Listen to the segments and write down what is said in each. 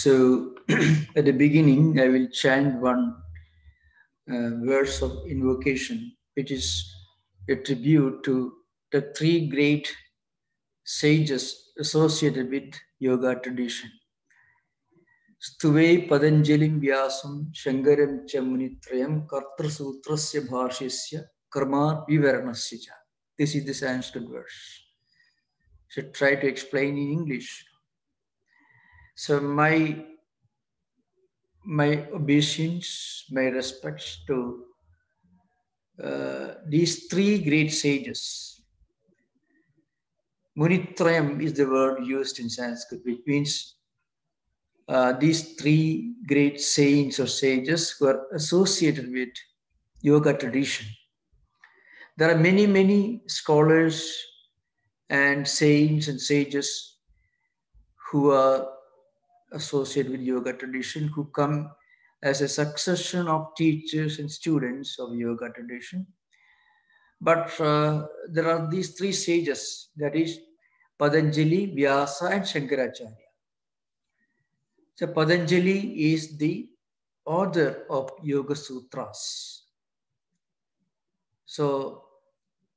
So at the beginning, I will chant one verse of invocation, which is a tribute to the three great sages associated with yoga tradition. Stuve Padanjalim Vyasam Shankaram Chamunitrayam Kartra Sutrasya Bhashyasya Karma Vivaranasya. This is the Sanskrit verse. Should try to explain in English. So my obeisance, my respects to these three great sages. Munitrayam is the word used in Sanskrit, which means these three great saints or sages who are associated with yoga tradition. There are many, many scholars and saints and sages who are associated with yoga tradition, who come as a succession of teachers and students of yoga tradition. But there are these three sages, that is Patanjali, Vyasa, and Shankaracharya. So Patanjali is the author of Yoga Sutras. So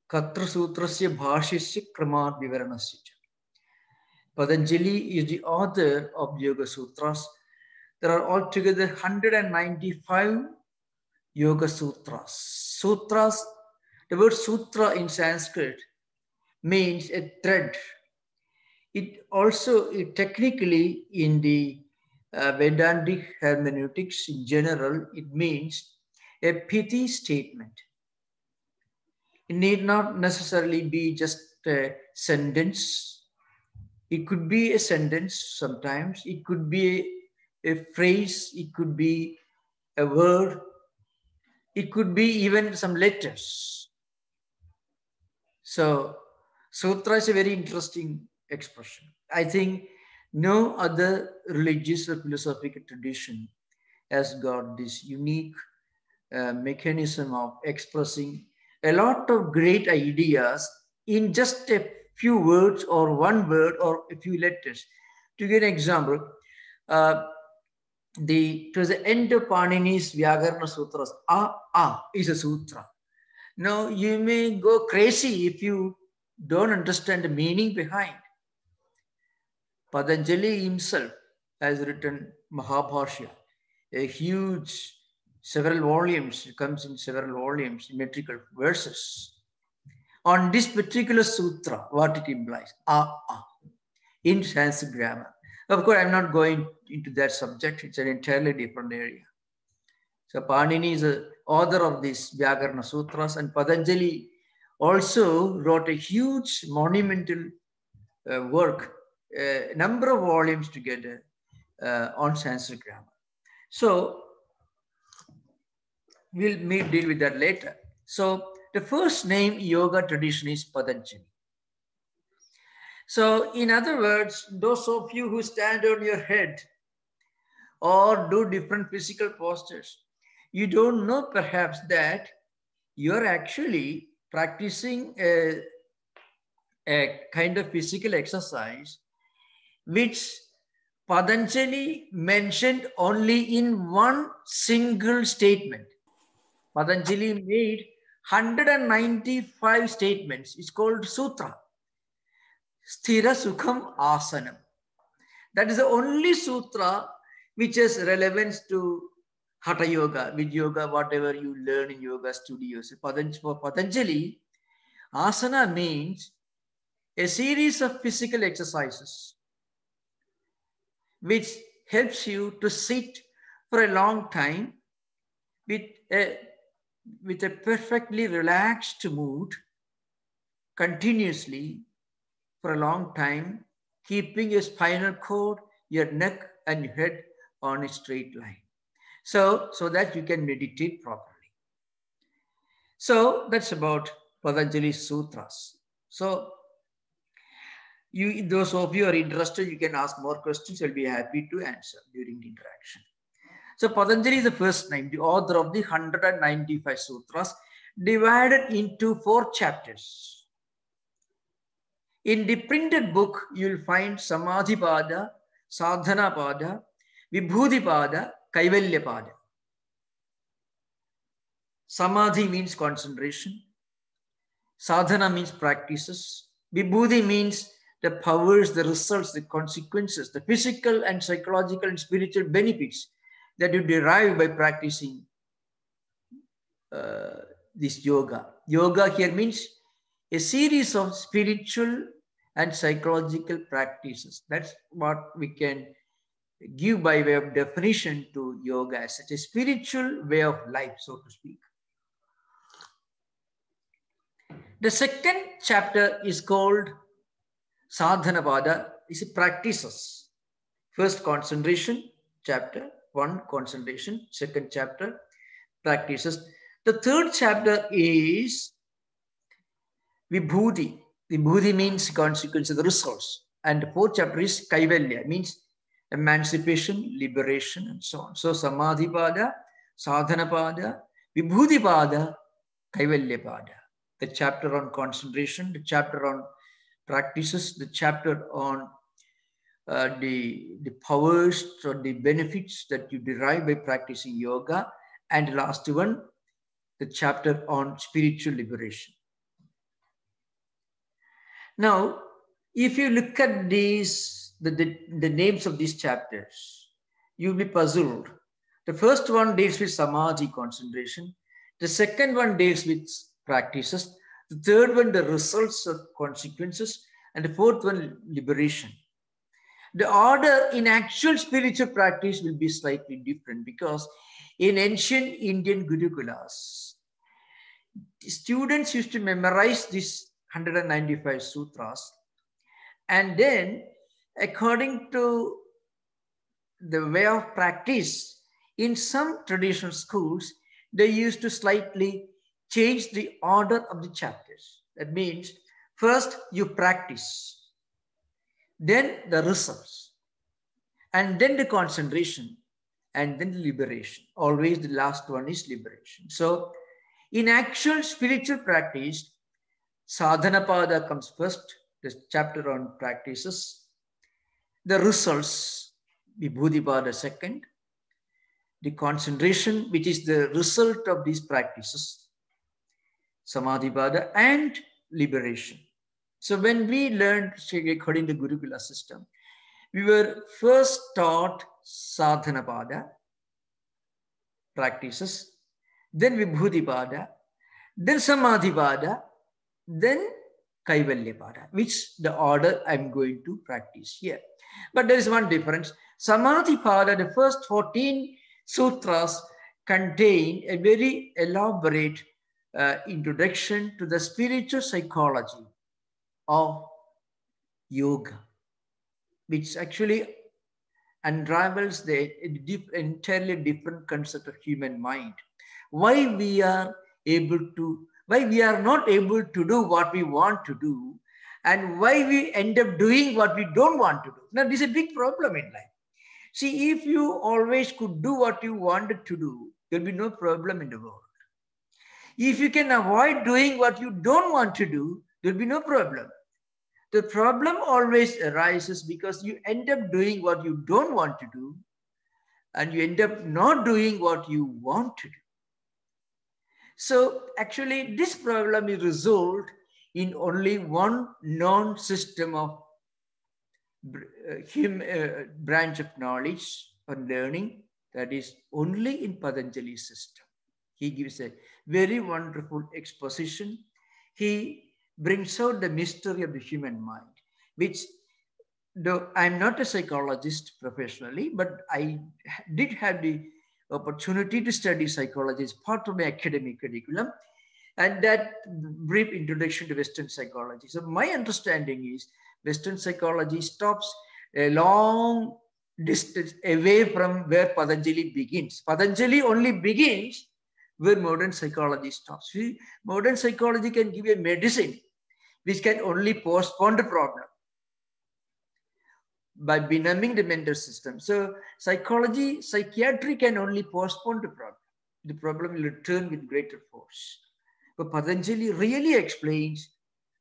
Katra Sutrasya Bhashyasya Kramat Vivaranasya. Patanjali is the author of Yoga Sutras. There are altogether 195 Yoga Sutras. Sutras, the word sutra in Sanskrit means a thread. It also, technically in the Vedantic hermeneutics in general, it means a pithy statement. It need not necessarily be just a sentence. It could be a sentence sometimes. It could be a phrase. It could be a word. It could be even some letters. So, sutra is a very interesting expression. I think no other religious or philosophical tradition has got this unique mechanism of expressing a lot of great ideas in just a few words or one word or a few letters. To give an example, towards the end of Panini's Vyakarana Sutras, is a sutra. Now, you may go crazy if you don't understand the meaning behind. Patanjali himself has written Mahabhashya, a huge, several volumes, it comes in several volumes, metrical verses. On this particular sutra, what it implies, in Sanskrit grammar. Of course, I'm not going into that subject, it's an entirely different area. So Panini is the author of these Vyakarana Sutras, and Patanjali also wrote a huge monumental work, a number of volumes together on Sanskrit grammar. So we'll deal with that later. So the first name yoga tradition is Patanjali. So in other words, those of you who stand on your head or do different physical postures, you don't know perhaps that you're actually practicing a kind of physical exercise which Patanjali mentioned only in one single statement. Patanjali made 195 statements. It's called Sutra. Sthira Sukham Asanam. That is the only sutra which has relevance to Hatha Yoga, with yoga, whatever you learn in yoga studios. For Patanjali, asana means a series of physical exercises which helps you to sit for a long time with a perfectly relaxed mood, continuously for a long time, keeping your spinal cord, your neck, and your head on a straight line. So that you can meditate properly. So that's about Patanjali Sutras. So those of you are interested, you can ask more questions. I'll be happy to answer during the interaction. So Patanjali is the first name, the author of the 195 sutras, divided into 4 chapters. In the printed book, you'll find Samadhipada, Sadhanapada, Vibhudipada, Kaivalyapada. Samadhi means concentration. Sadhana means practices. Vibhuti means the powers, the results, the consequences, the physical and psychological and spiritual benefits that you derive by practicing this yoga. Yoga here means a series of spiritual and psychological practices. That's what we can give by way of definition to yoga as such a spiritual way of life, so to speak. The second chapter is called Sadhanapada. It's practices. First, concentration, chapter 1, concentration. Second chapter, practices. The third chapter is Vibhuti. Vibhuti means consequence of the results. And the fourth chapter is Kaivalya, means emancipation, liberation, and so on. So Samadhipada, Sadhanapada, Vibhudipada, Kaivalyapada. The chapter on concentration, the chapter on practices, the chapter on the powers or the benefits that you derive by practicing yoga, and the last one, the chapter on spiritual liberation. Now, if you look at these, the names of these chapters, you'll be puzzled. The first one deals with samadhi, concentration. The second one deals with practices. The third one, the results of consequences. And the fourth one, liberation. The order in actual spiritual practice will be slightly different because in ancient Indian Gurukulas, students used to memorize these 195 sutras, and then according to the way of practice, in some traditional schools, they used to slightly change the order of the chapters. That means first you practice, then the results, and then the concentration, and then the liberation. Always the last one is liberation. So in actual spiritual practice, Sadhanapada comes first, the chapter on practices. The results, Vibhudipada second. The concentration, which is the result of these practices, Samadhipada, and liberation. So when we learned according to Gurukula system, we were first taught Sadhanapada, practices, then Vibhudipada, then Samadhipada, then Kaivalyapada, which the order I'm going to practice here. But there is one difference. Samadhipada, the first 14 sutras contain a very elaborate introduction to the spiritual psychology of yoga, which actually unravels the entirely different concept of human mind. Why we are not able to do what we want to do, and why we end up doing what we don't want to do. Now, this is a big problem in life. See, if you always could do what you wanted to do, there'll be no problem in the world. If you can avoid doing what you don't want to do, there'll be no problem. The problem always arises because you end up doing what you don't want to do, and you end up not doing what you want to do. So actually, this problem is resolved in only one known system of branch of knowledge or learning, that is only in Patanjali's system. He gives a very wonderful exposition. He brings out the mystery of the human mind, which, though I'm not a psychologist professionally, but I did have the opportunity to study psychology as part of my academic curriculum, and that brief introduction to Western psychology. So my understanding is Western psychology stops a long distance away from where Patanjali begins. Patanjali only begins where modern psychology stops. See, modern psychology can give a medicine which can only postpone the problem by benumbing the mental system. So psychiatry can only postpone the problem. The problem will return with greater force. But Patanjali really explains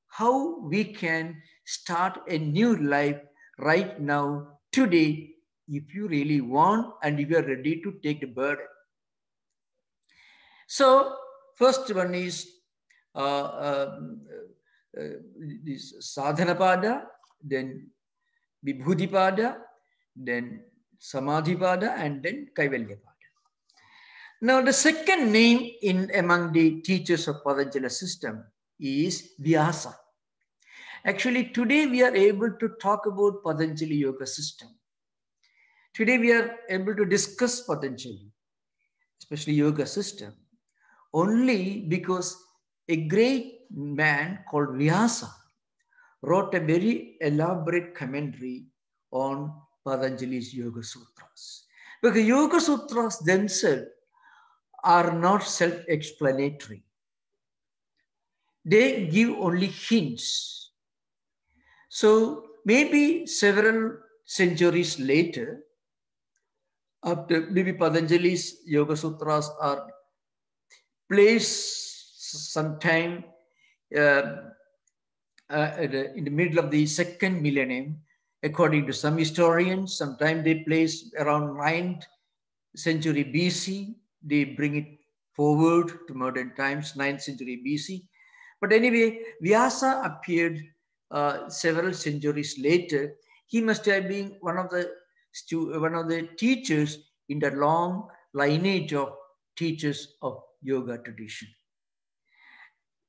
how we can start a new life right now, today, if you really want and if you are ready to take the burden. So first one is this Sadhanapada, then Vibhudipada, then Samadhipada, and then Kaivalyapada. Now the second name in among the teachers of Patanjali system is Vyasa. Actually, today we are able to talk about Patanjali Yoga system. Today we are able to discuss Patanjali, especially yoga system, only because a great man called Vyasa wrote a very elaborate commentary on Patanjali's Yoga Sutras. Because Yoga Sutras themselves are not self-explanatory. They give only hints. So maybe several centuries later, after maybe Patanjali's Yoga Sutras are placed sometime in the middle of the second millennium, according to some historians. Sometimes they place around 9th century BC. They bring it forward to modern times, 9th century BC. But anyway, Vyasa appeared several centuries later. He must have been one of the teachers in the long lineage of teachers of yoga tradition.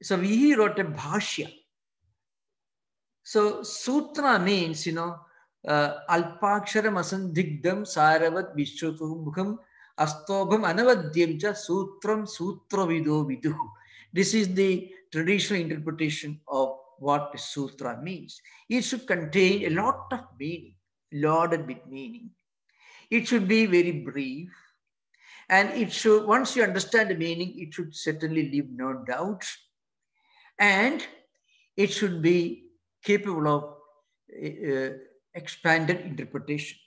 So he wrote a bhashya. So sutra means, alpaksharam asandigdam saravat vishwatumukham astobham anavadyam cha sutram sutravido viduhu. This is the traditional interpretation of what sutra means. It should contain a lot of meaning, loaded with meaning. It should be very brief. And it should, once you understand the meaning, it should certainly leave no doubt. And it should be capable of expanded interpretation,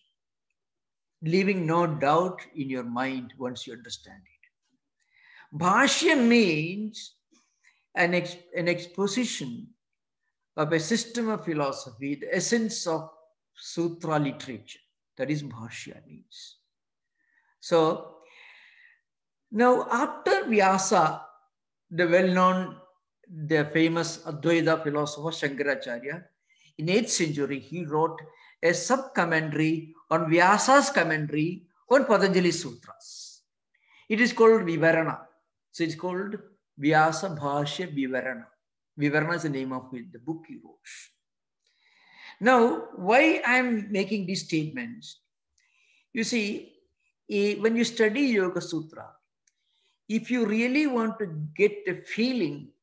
leaving no doubt in your mind once you understand it. Bhashya means an exposition of a system of philosophy, the essence of sutra literature. That is Bhashya means. So now after Vyasa, the well-known, the famous Advaita philosopher Shankaracharya, in 8th century, he wrote a sub-commentary on Vyasa's commentary on Patanjali Sutras. It is called Vivarana. So it's called Vyasa Bhashya Vivarana. Vivarana is the name of the book he wrote. Now, why I'm making these statements? You see, when you study Yoga Sutra, if you really want to get a feeling,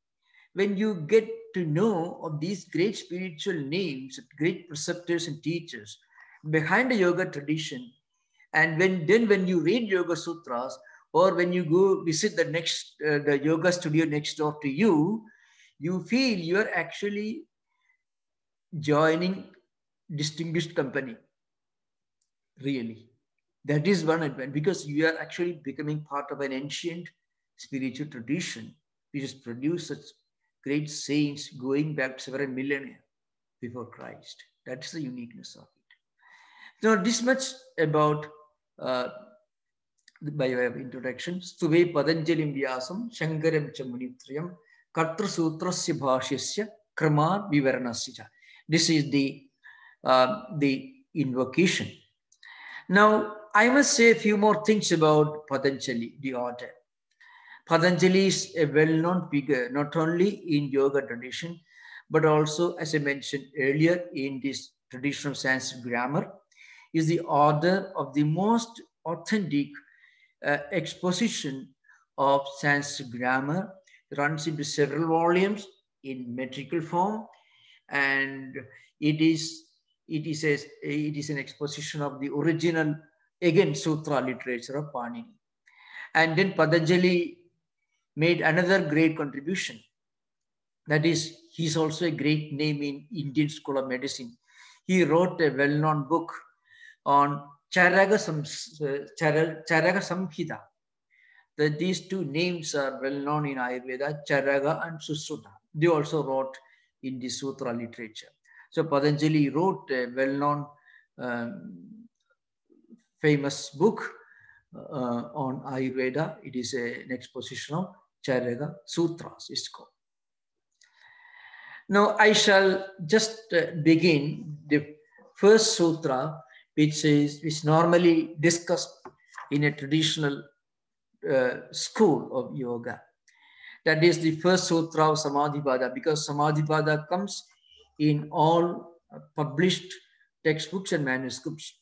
when you get to know of these great spiritual names, great preceptors and teachers behind the yoga tradition, and when you read Yoga Sutras, or when you go visit the yoga studio next door to you, you feel you are actually joining distinguished company. Really, that is one advantage, because you are actually becoming part of an ancient spiritual tradition which has produced such great saints going back several millennia before Christ. That's the uniqueness of it. Now, this much about by way of introduction. Stuve Patanjalim Vyasam Shankaram cha Munitrayam Kartra Sutrasya Bhashyasya Krama Vivaranasya. This is the invocation. Now, I must say a few more things about Patanjali, the order. Patanjali is a well-known figure, not only in yoga tradition, but also, as I mentioned earlier, in this traditional Sanskrit grammar, is the author of the most authentic exposition of Sanskrit grammar. It runs into several volumes in metrical form, and it is an exposition of the original, again, sutra literature of Panini. And then Patanjali made another great contribution. That is, he's also a great name in Indian School of Medicine. He wrote a well-known book on Charaka Samhita. These two names are well-known in Ayurveda, Charaka and Susuta. They also wrote in the sutra literature. So Patanjali wrote a well-known famous book on Ayurveda. It is an exposition of Charaka Sutras, it's called. Now, I shall just begin the first sutra, which normally discussed in a traditional school of yoga. That is the first sutra of Samadhipada, because Samadhipada comes in all published textbooks and manuscripts.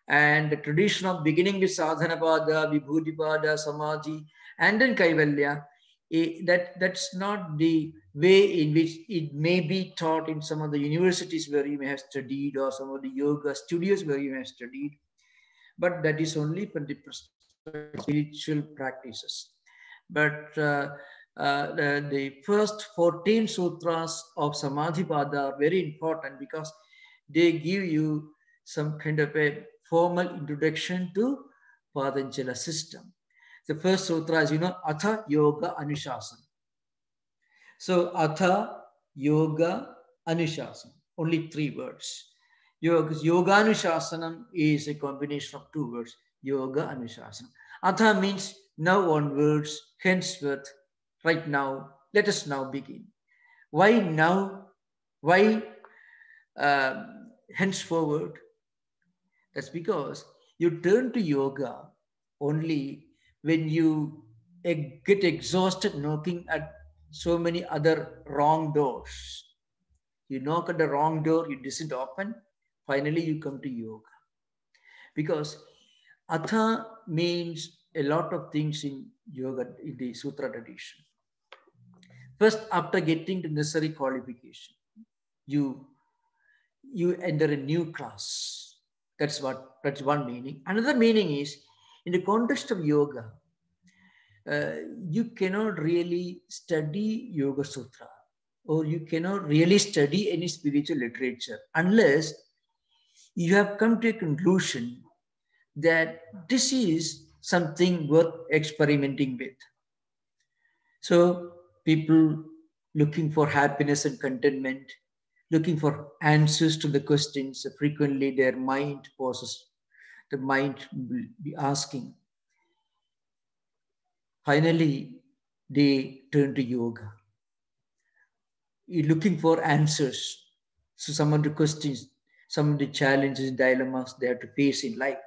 And the tradition of beginning with Sadhanapada, Vibhudipada, Samadhi, and then Kaivalya, that's not the way in which it may be taught in some of the universities where you may have studied, or some of the yoga studios where you may have studied. But that is only for the spiritual practices. But the first 14 sutras of Samadhipada are very important because they give you some kind of a formal introduction to Patanjala system. The first sutra is, Atha Yoga Anushasana. So Atha Yoga Anushasana, only 3 words. Yoga Anushasana is a combination of 2 words, Yoga Anushasana. Atha means now onwards, henceforth, right now, let us now begin. Why now? Why henceforward? That's because you turn to yoga only when you get exhausted knocking at so many other wrong doors. You knock at the wrong door, it doesn't open. Finally, you come to yoga. Because Atha means a lot of things in yoga, in the sutra tradition. First, after getting the necessary qualification, you enter a new class. That's one meaning. Another meaning is, in the context of yoga, you cannot really study Yoga Sutra, or you cannot really study any spiritual literature unless you have come to a conclusion that this is something worth experimenting with. So people looking for happiness and contentment, looking for answers to the questions, frequently their mind poses, the mind will be asking. Finally, they turn to yoga. You're looking for answers to some of the questions, some of the challenges, dilemmas they have to face in life.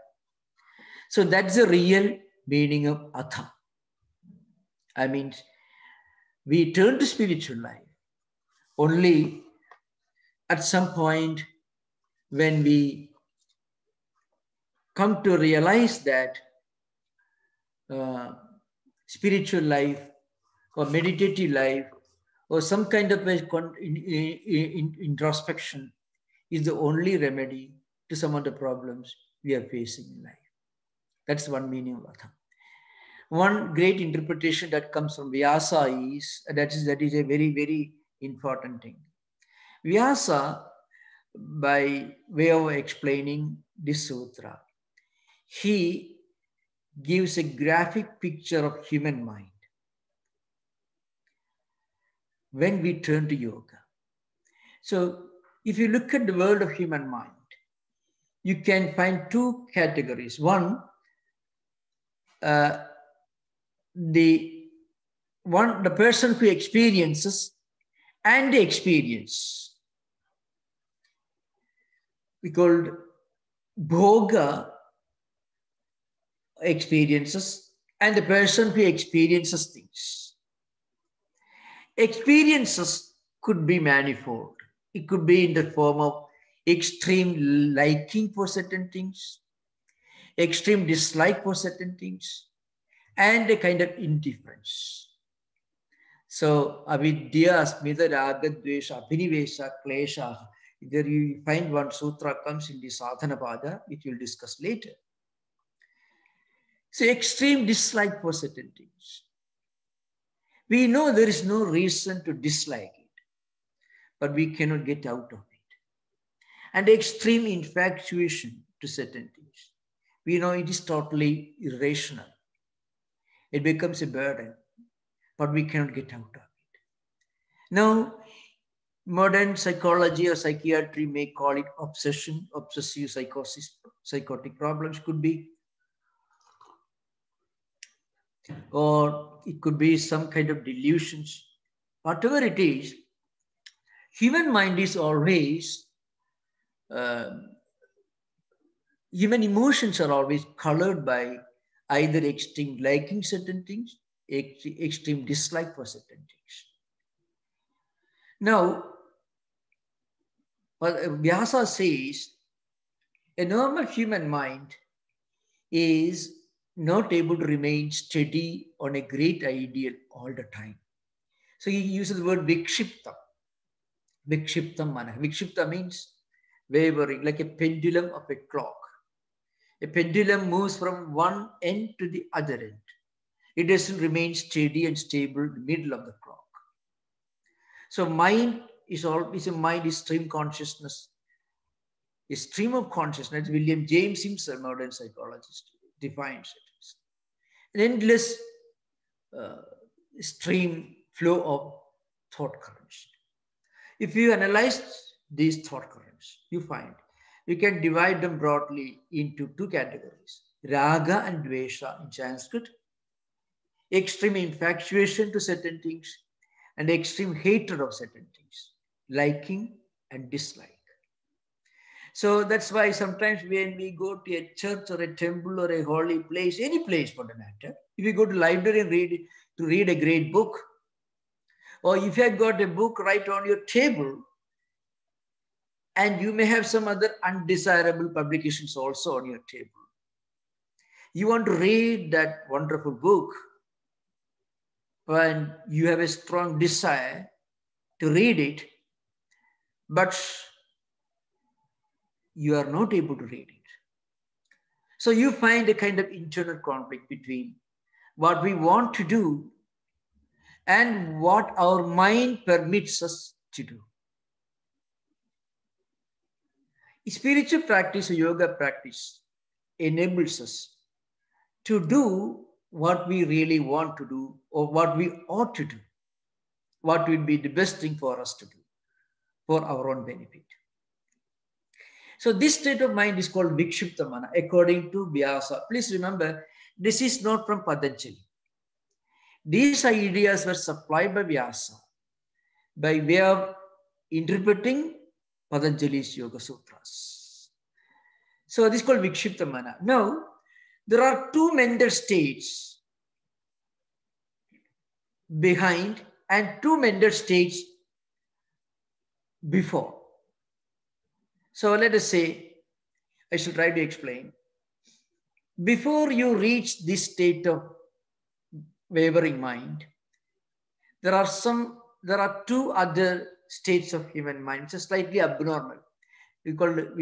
So that's the real meaning of Atha. I mean, we turn to spiritual life only at some point when we come to realize that spiritual life or meditative life or some kind of introspection is the only remedy to some of the problems we are facing in life. That's one meaning of Atha. One great interpretation that comes from Vyasa is, that is a very, very important thing. Vyasa, by way of explaining this sutra, he gives a graphic picture of human mind when we turn to yoga. So if you look at the world of human mind, you can find 2 categories. One, the person who experiences and the experience. We called bhoga experiences and the person who experiences things. Experiences could be manifold. It could be in the form of extreme liking for certain things, extreme dislike for certain things, and a kind of indifference. So, avidya, asmita, raga, dvesha, abhinivesha, klesha. There you find one sutra comes in the Sadhanapada, which we'll discuss later. So, extreme dislike for certain things. We know there is no reason to dislike it, but we cannot get out of it. And extreme infatuation to certain things. We know it is totally irrational. It becomes a burden, but we cannot get out of it. Now, Modern psychology or psychiatry may call it obsession, obsessive psychosis, psychotic problems could be, or it could be some kind of delusions. Whatever it is, human mind is always, human emotions are always colored by either extreme liking certain things, extreme dislike for certain things. Now, Vyasa says a normal human mind is not able to remain steady on a great ideal all the time. So he uses the word vikshipta. Vikshiptam mana. Vikshipta means wavering, like a pendulum of a clock. A pendulum moves from one end to the other end. It doesn't remain steady and stable in the middle of the clock. So mind is always a mind is stream consciousness. A stream of consciousness, William James himself, modern psychologist, defines it. An endless stream flow of thought currents. If you analyze these thought currents, you find you can divide them broadly into two categories: raga and dvesha in Sanskrit, extreme infatuation to certain things, and extreme hatred of certain things, liking and dislike. So that's why sometimes when we go to a church or a temple or a holy place, any place for the matter, if you go to library and read a great book, or if you have got a book right on your table, and you may have some other undesirable publications also on your table, you want to read that wonderful book, and you have a strong desire to read it, but you are not able to read it. So you find a kind of internal conflict between what we want to do and what our mind permits us to do. Spiritual practice or yoga practice enables us to do what we really want to do or what we ought to do, what would be the best thing for us to do for our own benefit. So this state of mind is called Vikshipta Mana according to Vyasa. Please remember, this is not from Patanjali. These ideas were supplied by Vyasa by way of interpreting Patanjali's Yoga Sutras. So this is called Vikshipta Mana. Now, there are two mental states behind and two mental states before. So let us say, I shall try to explain. Before you reach this state of wavering mind, there are two other states of human mind which are slightly abnormal. We call it,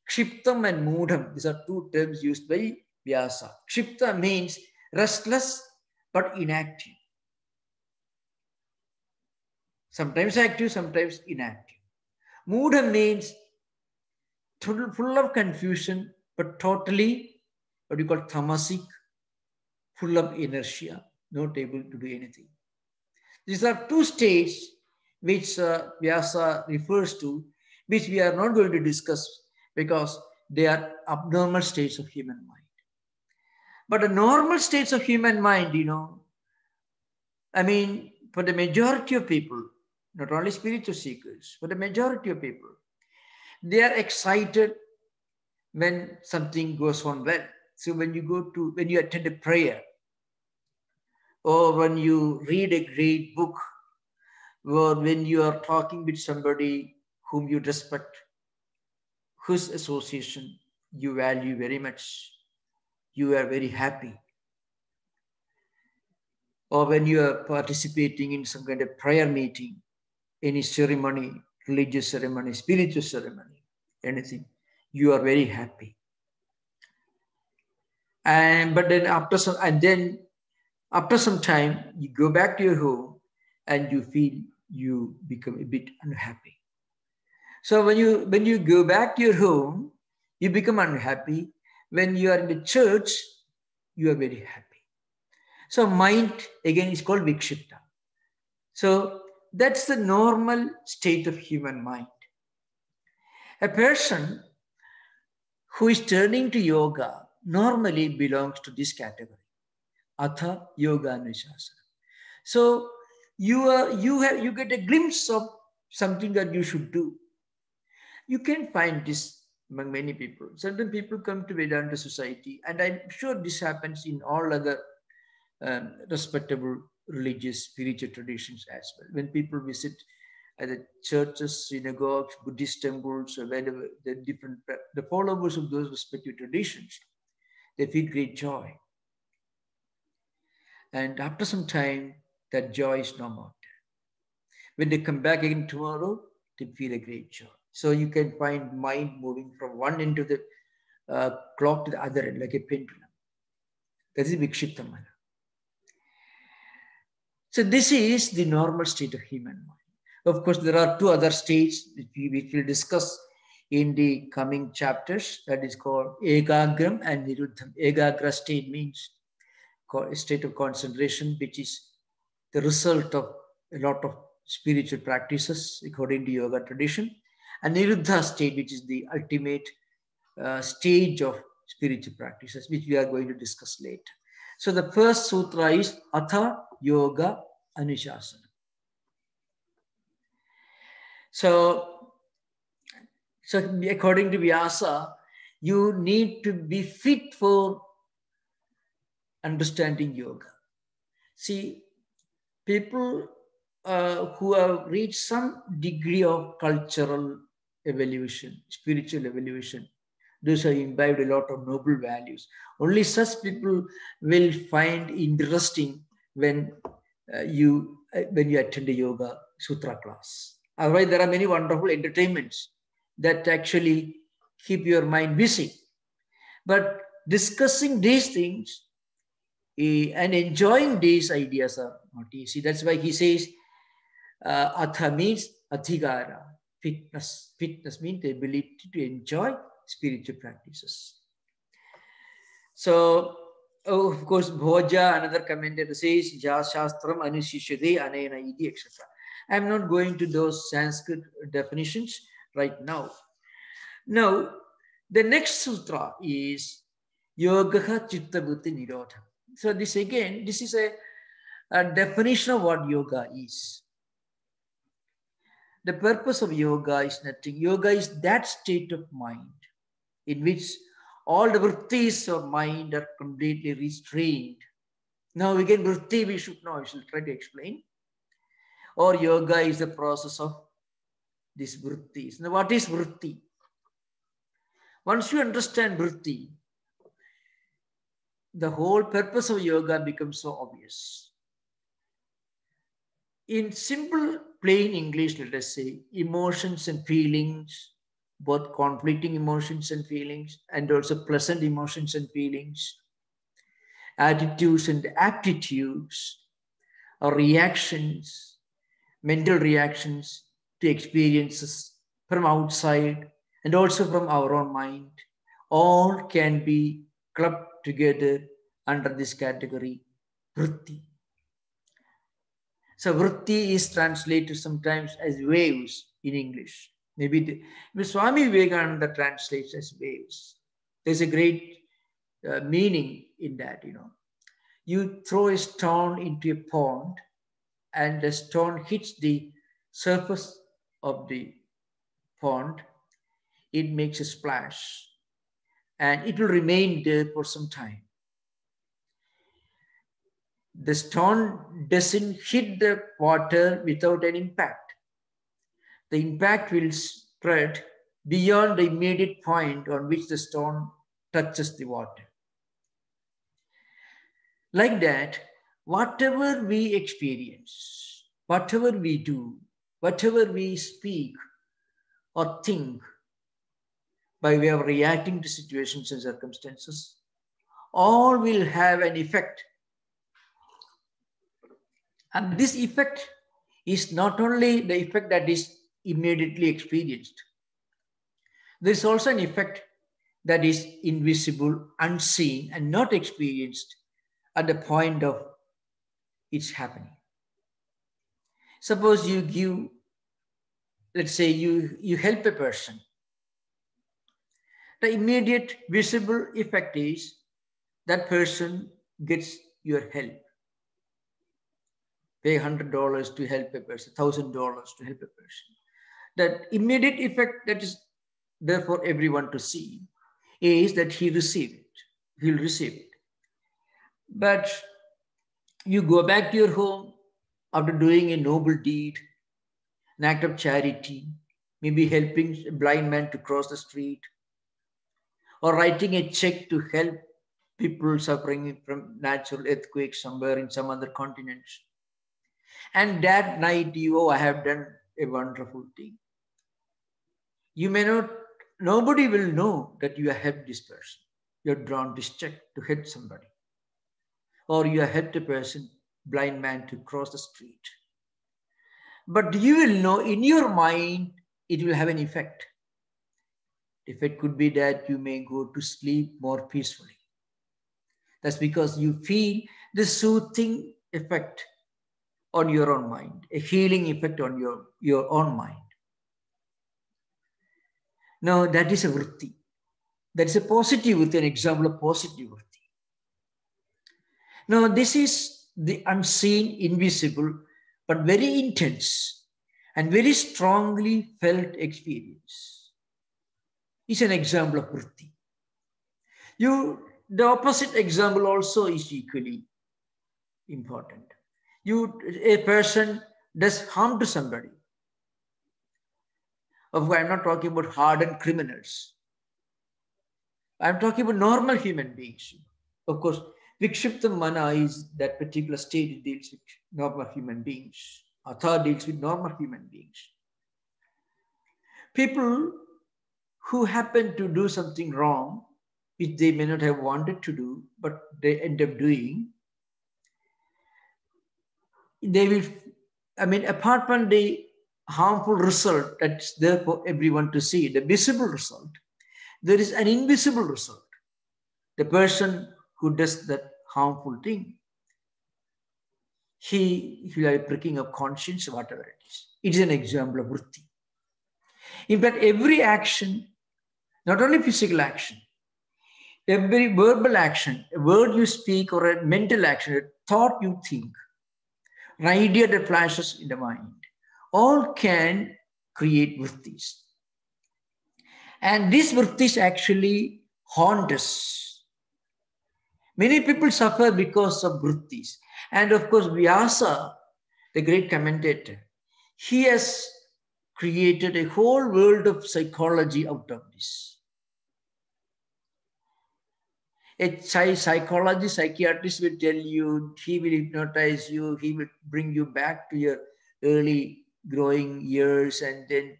Kshiptam and Mudham. These are two terms used by Vyasa. Kshipta means restless but inactive. Sometimes active, sometimes inactive. Mudham means full of confusion, but totally, what you call tamasic, full of inertia, not able to do anything. These are two states which Vyasa refers to, which we are not going to discuss because they are abnormal states of human mind. But the normal states of human mind, for the majority of people, not only spiritual seekers, but the majority of people, they are excited when something goes on well. So when you attend a prayer, or when you read a great book, or when you are talking with somebody whom you respect, whose association you value very much, you are very happy. Or when you are participating in some kind of prayer meeting, any ceremony, religious ceremony, spiritual ceremony, anything, you are very happy. But then after some time, you go back to your home and you feel you become a bit unhappy. So when you go back to your home, you become unhappy. When you are in the church, you are very happy. So mind again is called Vikshipta. So That's the normal state of human mind. A person who is turning to yoga normally belongs to this category, Atha Yoga Anusasana. So you get a glimpse of something that you should do. You can find this among many people. Certain people come to Vedanta society, and I'm sure this happens in all other respectable religious spiritual traditions as well. When people visit the churches, synagogues, Buddhist temples, or wherever the followers of those respective traditions, they feel great joy. And after some time, that joy is no more. When they come back again tomorrow, they feel a great joy. So you can find mind moving from one end of the clock to the other end, like a pendulum. That is Vikshiptamana. So this is the normal state of human mind. Of course, there are two other states which we will discuss in the coming chapters. That is called Ekagram and Niruddham. Ekagra state means a state of concentration, which is the result of a lot of spiritual practices according to yoga tradition. And Niruddha state, which is the ultimate stage of spiritual practices, which we are going to discuss later. So the first sutra is Atha Yoga Anusasana. So according to Vyasa, you need to be fit for understanding yoga. See, people who have reached some degree of cultural evolution, spiritual evolution, those have imbibed a lot of noble values. Only such people will find interesting when you attend a yoga sutra class. Otherwise, there are many wonderful entertainments that actually keep your mind busy. But discussing these things and enjoying these ideas are not easy. That's why he says, Atha means Adhigara, fitness. Fitness means the ability to enjoy spiritual practices. So, of course, Bhoja, another commentator, says, Ja Shastram Anushishyade Anena Iti, etc. I'm not going to those Sanskrit definitions right now. Now, the next sutra is Yogaha Chitta Buddhi Nirodha. So this is a definition of what yoga is. The purpose of yoga is nothing. Yoga is that state of mind in which all the vrittis of mind are completely restrained. Now again, vritti we should know, I shall try to explain. Or yoga is the process of these vrittis. Now what is vritti? Once you understand vritti, the whole purpose of yoga becomes so obvious. In simple, plain English, let us say, emotions and feelings, both conflicting emotions and feelings, and also pleasant emotions and feelings, attitudes and aptitudes, or reactions, mental reactions to experiences from outside and also from our own mind, all can be clubbed together under this category, vritti. So vritti is translated sometimes as waves in English. Maybe Swami Vivekananda translates as waves. There's a great meaning in that, You throw a stone into a pond and the stone hits the surface of the pond. It makes a splash and it will remain there for some time. The stone doesn't hit the water without an impact. The impact will spread beyond the immediate point on which the stone touches the water. Like that, whatever we experience, whatever we do, whatever we speak or think by way of reacting to situations and circumstances, all will have an effect. And this effect is not only the effect that is immediately experienced. There is also an effect that is invisible, unseen, and not experienced at the point of its happening. Suppose you give, let's say you help a person. The immediate visible effect is that person gets your help. Pay $100 to help a person, $1,000 to help a person. That immediate effect that is there for everyone to see is that he'll receive it. But you go back to your home after doing a noble deed, an act of charity, maybe helping a blind man to cross the street, or writing a check to help people suffering from natural earthquakes somewhere in some other continents. And that night I have done a wonderful thing. You may not, nobody will know that you have helped this person. You have drawn this check to help somebody. Or you have helped a person, blind man, to cross the street. But you will know in your mind, it will have an effect. The effect could be that you may go to sleep more peacefully. That's because you feel the soothing effect on your own mind, a healing effect on your own mind. Now, that is a vritti. That is a positive vritti, an example of positive vritti. Now, this is the unseen, invisible, but very intense and very strongly felt experience. It's an example of vritti. The opposite example also is equally important. A person does harm to somebody. Of course, I'm not talking about hardened criminals. I'm talking about normal human beings. Of course, Vikshipta Mana is that particular state. It deals with normal human beings. Atha deals with normal human beings. People who happen to do something wrong, which they may not have wanted to do, but they end up doing, they will, apart from the harmful result that's there for everyone to see, the visible result, there is an invisible result. The person who does that harmful thing, he will have a pricking of conscience, whatever it is. It is an example of vritti. In fact, every action, not only physical action, every verbal action, a word you speak or a mental action, a thought you think, an idea that flashes in the mind, all can create vrittis. And these vrittis actually haunt us. Many people suffer because of vrittis. And of course, Vyasa, the great commentator, he has created a whole world of psychology out of this. A psychiatrist will tell you, he will hypnotize you, he will bring you back to your early growing years and then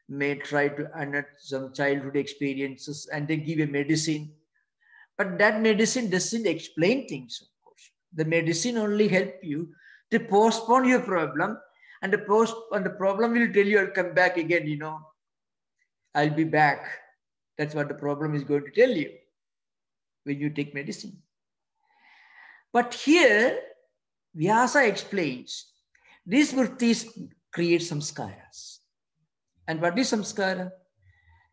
may try to unearth some childhood experiences and then give a medicine. But that medicine doesn't explain things, of course. The medicine only helps you to postpone your problem, and the problem will tell you, I'll come back again, I'll be back. That's what the problem is going to tell you when you take medicine. But here, Vyasa explains, these vrittis create samskaras. And what is samskara?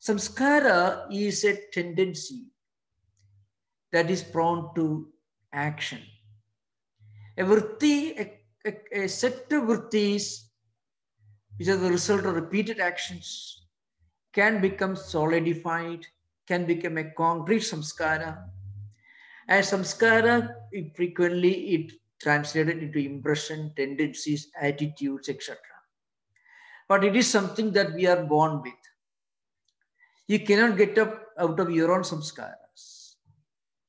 Samskara is a tendency that is prone to action. A vritti, a set of vrittis, which are the result of repeated actions, can become solidified, can become a concrete samskara. And samskara, frequently it translated into impression, tendencies, attitudes, etc. But it is something that we are born with. You cannot get up out of your own samskaras.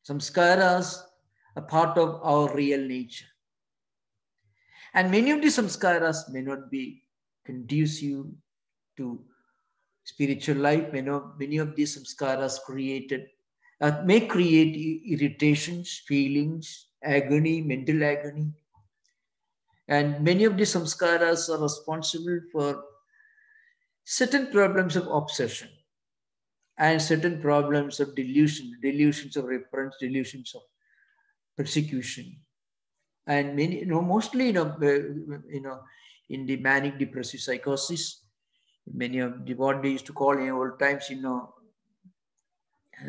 Samskaras are part of our real nature. And many of these samskaras may not be conducive to spiritual life. Many of these samskaras may create irritations, feelings, agony, mental agony. And many of these samskaras are responsible for certain problems of obsession and certain problems of delusion, delusions of reference, delusions of persecution. And many, mostly, in the manic depressive psychosis. Many of the what they used to call in old times,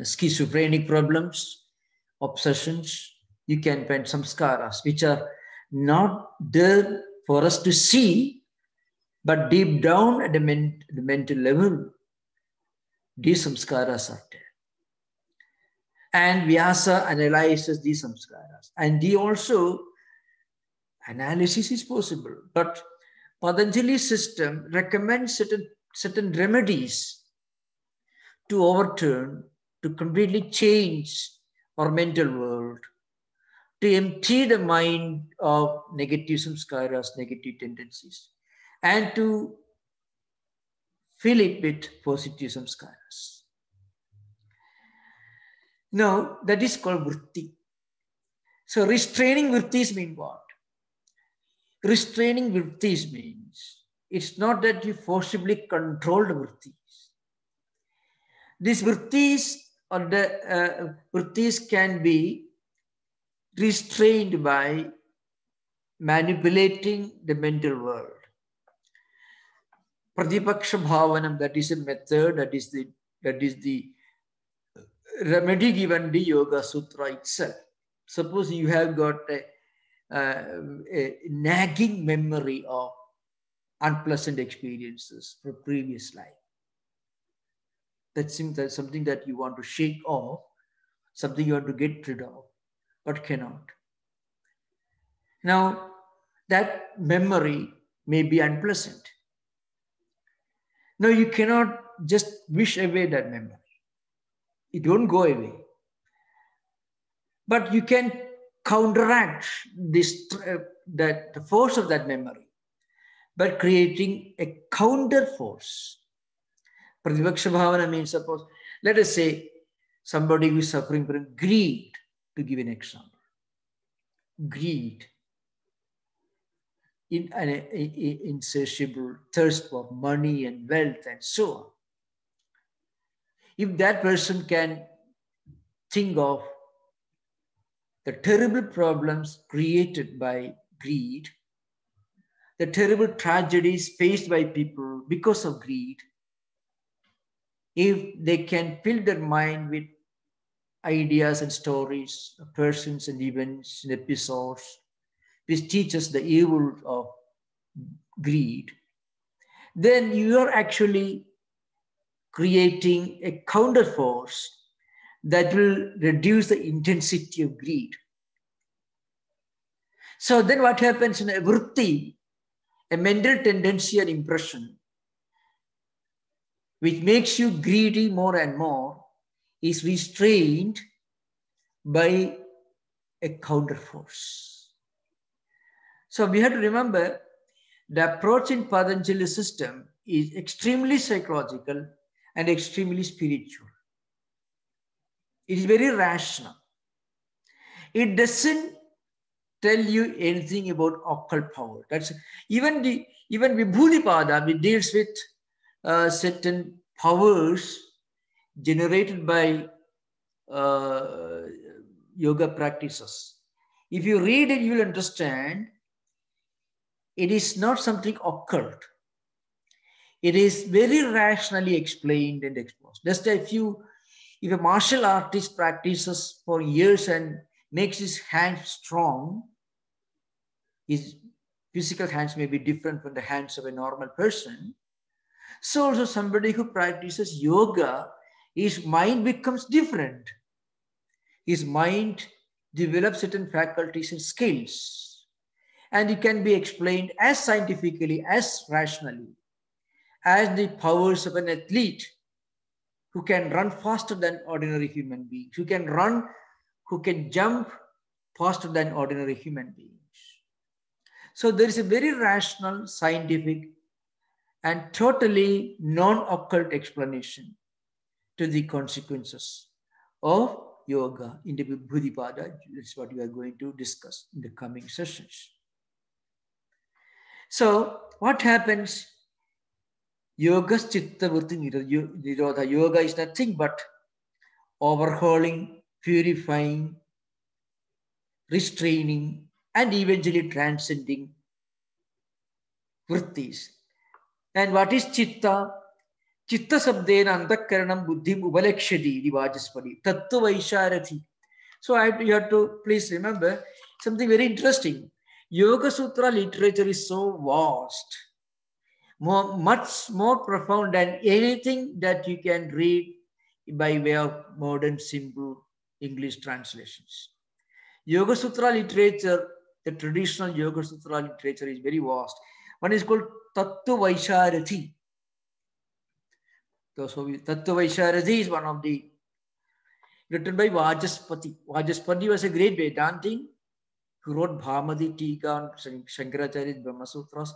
schizophrenic problems, obsessions. You can find samskaras which are not there for us to see, but deep down at the mental level, these samskaras are there. And Vyasa analyzes these samskaras. And he also, analysis is possible, but Patanjali's system recommends certain remedies to overturn, to completely change our mental world, to empty the mind of negative samskaras, negative tendencies, and to fill it with positive samskaras. Now, that is called vritti. So, restraining vrittis mean what? Restraining vrittis means it's not that you forcibly control the vrittis. These vrittis or the vrittis can be restrained by manipulating the mental world. Pratipaksha bhavanam, that is a method, that is the remedy given the Yoga Sutra itself. Suppose you have got a nagging memory of unpleasant experiences from previous life. That's something that you want to shake off, something you want to get rid of, but cannot. Now, that memory may be unpleasant. Now, you cannot just wish away that memory. It won't go away. But you can counteract the force of that memory by creating a counter force. Pratipaksha bhavana means, suppose, let us say somebody who is suffering from greed, to give an example. Greed, insatiable thirst for money and wealth and so on. If that person can think of the terrible problems created by greed, the terrible tragedies faced by people because of greed, if they can fill their mind with ideas and stories, persons and events and episodes, which teach us the evil of greed, then you are actually creating a counter force that will reduce the intensity of greed. So then what happens in a vritti, a mental tendency or impression, which makes you greedy more and more, is restrained by a counter force. So we have to remember the approach in Patanjali system is extremely psychological and extremely spiritual. It is very rational. It doesn't tell you anything about occult power. That's even Vibhudipada, which deals with certain powers generated by yoga practices. If you read it, you will understand it is not something occult. It is very rationally explained and exposed. Just if a martial artist practices for years and makes his hands strong, his physical hands may be different from the hands of a normal person. So also somebody who practices yoga, his mind becomes different. His mind develops certain faculties and skills. And it can be explained as scientifically, as rationally, as the powers of an athlete who can run faster than ordinary human beings, who can jump faster than ordinary human beings. So there is a very rational, scientific, and totally non-occult explanation to the consequences of yoga in the Vibhudipada. That's what we are going to discuss in the coming sessions. So what happens? Yoga's chitta vritti nirodha. Yoga is nothing but overhauling, purifying, restraining, and eventually transcending vrittis. And what is chitta? Chitta sabdena antakaranam buddhim ubalakshati, the Vajaspati. Tattva Vaisharathi. So you have to please remember something very interesting. Yoga Sutra literature is so vast, much more profound than anything that you can read by way of modern simple English translations. Yoga Sutra literature, the traditional Yoga Sutra literature is very vast. One is called Tattva Vaisharathi. So Tattva Vaisharathi is one of the, written by Vajaspati. Vajaspati was a great Vedantin who wrote Bhamadi Tika and Shankaracharya's Brahma Sutras,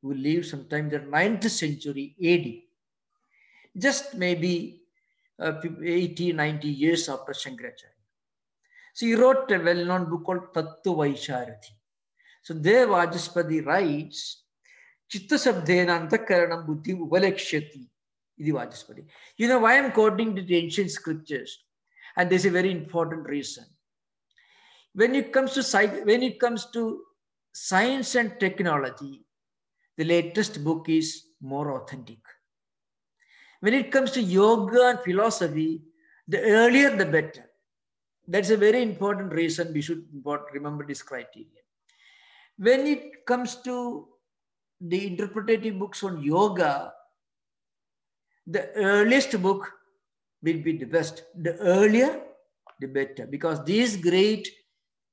who lived sometime in the 9th century AD, just maybe 80, 90 years after Shankaracharya. So he wrote a well-known book called Tattva Vaisharathi. So there Vajaspati writes, Chitta Sabdena Antakaranam Buddhi Ubalakshati. Idi Vajaspati. You know why I'm quoting the ancient scriptures? And there's a very important reason. When it comes to science and technology, the latest book is more authentic. When it comes to yoga and philosophy, the earlier the better. That's a very important reason we should remember this criteria. When it comes to the interpretative books on yoga, the earliest book will be the best. The earlier, the better. Because these great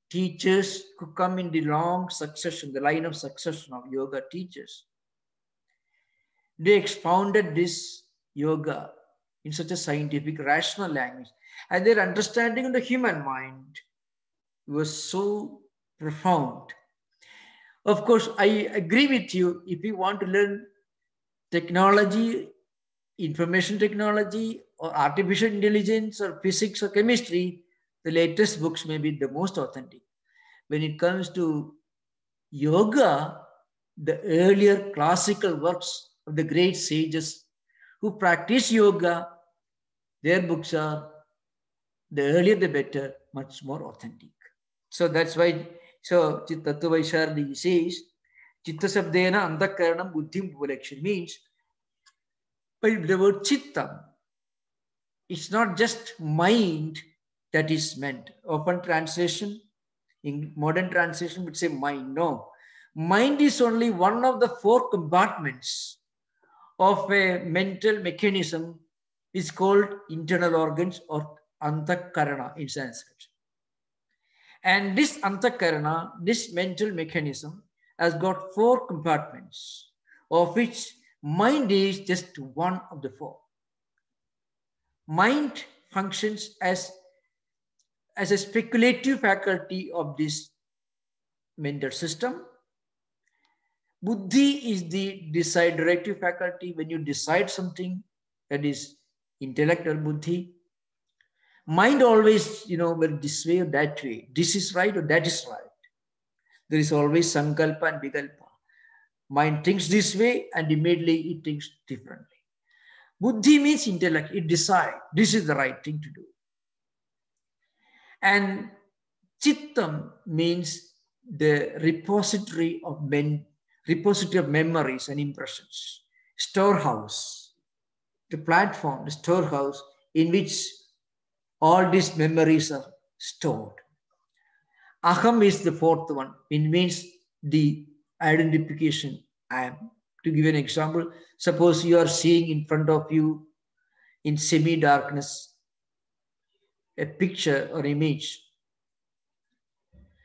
teachers who come in the long succession, the line of succession of yoga teachers, they expounded this yoga in such a scientific, rational language. And their understanding of the human mind was so profound. Of course, I agree with you. If you want to learn technology, information technology, or artificial intelligence, or physics, or chemistry, the latest books may be the most authentic. When it comes to yoga, the earlier classical works of the great sages who practice yoga, their books are, the earlier the better, much more authentic. So that's why, so Tattva Vaisharathi says, Chitta Sabdena Antakaranam Buddhim Ubalakshati means, by the word Chitta, it's not just mind that is meant. Open translation, in modern translation would say mind. No. Mind is only one of the 4 compartments of a mental mechanism. Is called internal organs or antakarana in Sanskrit. And this antakarana, this mental mechanism, has got 4 compartments, of which mind is just one of the 4. Mind functions as a speculative faculty of this mental system. Buddhi is the deciderative faculty. When you decide something, that is intellect or buddhi. Mind always, well, this way or that way. This is right or that is right. There is always sankalpa and vikalpa. Mind thinks this way and immediately it thinks differently. Buddhi means intellect. It decides this is the right thing to do. And chittam means the repository of memories and impressions. Storehouse, the platform, the storehouse in which all these memories are stored. Aham is the 4th one. It means the identification I am. To give an example, suppose you are seeing in front of you in semi-darkness a picture or image,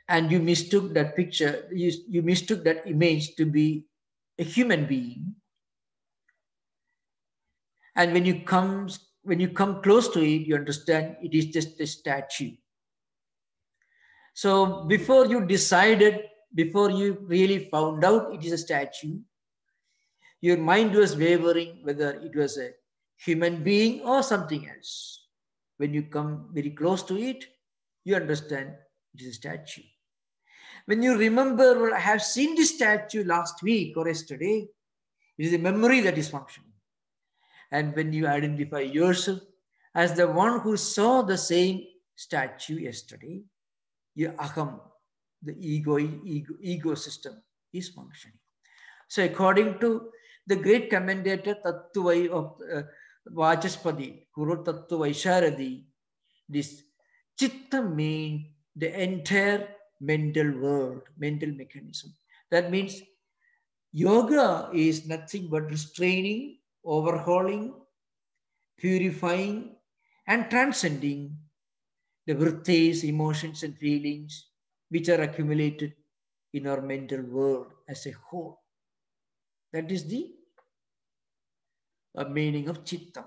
and you mistook that picture, you mistook that image to be a human being. And when you come close to it, you understand it is just a statue. So before you decided, before you really found out it is a statue, your mind was wavering whether it was a human being or something else. When you come very close to it, you understand it is a statue. When you remember, well, I have seen this statue last week or yesterday, it is a memory that is functioning. And when you identify yourself as the one who saw the same statue yesterday, your aham, the ego system is functioning. So according to the great commentator Tattvai of Vachaspati, who wrote Tattva Vaisharadi, this chitta means the entire mental world, mental mechanism. That means yoga is nothing but restraining, overhauling, purifying, and transcending the vrittis, emotions, and feelings which are accumulated in our mental world as a whole. That is the meaning of chitta.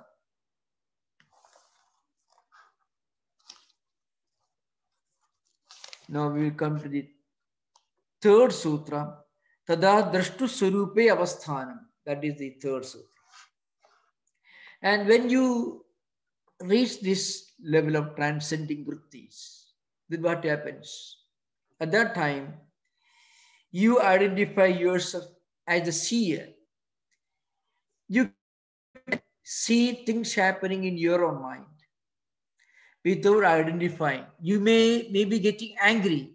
Now we will come to the third sutra, Tada Drashtu Surupe Avasthanam. That is the third sutra. And when you reach this level of transcending vrittis, then what happens? At that time, you identify yourself as a seer. You see things happening in your own mind without identifying. You may be getting angry,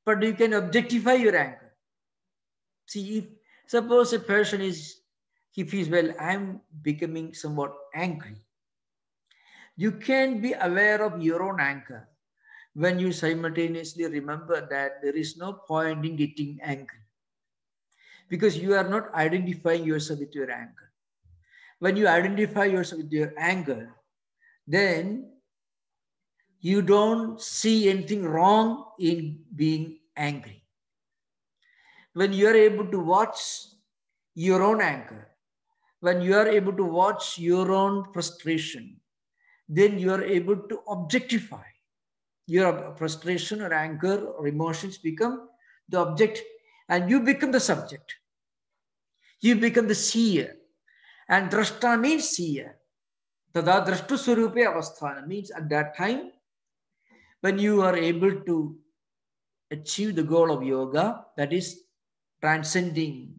but you can objectify your anger. See, if suppose a person he feels, well, I'm becoming somewhat angry. You can be aware of your own anger when you simultaneously remember that there is no point in getting angry because you are not identifying yourself with your anger. When you identify yourself with your anger, then you don't see anything wrong in being angry. When you are able to watch your own anger, when you are able to watch your own frustration, then you are able to objectify. Your frustration or anger or emotions become the object and you become the subject. You become the seer. And drashta means seer. Tada drashtu surupe avasthana means at that time, when you are able to achieve the goal of yoga, that is transcending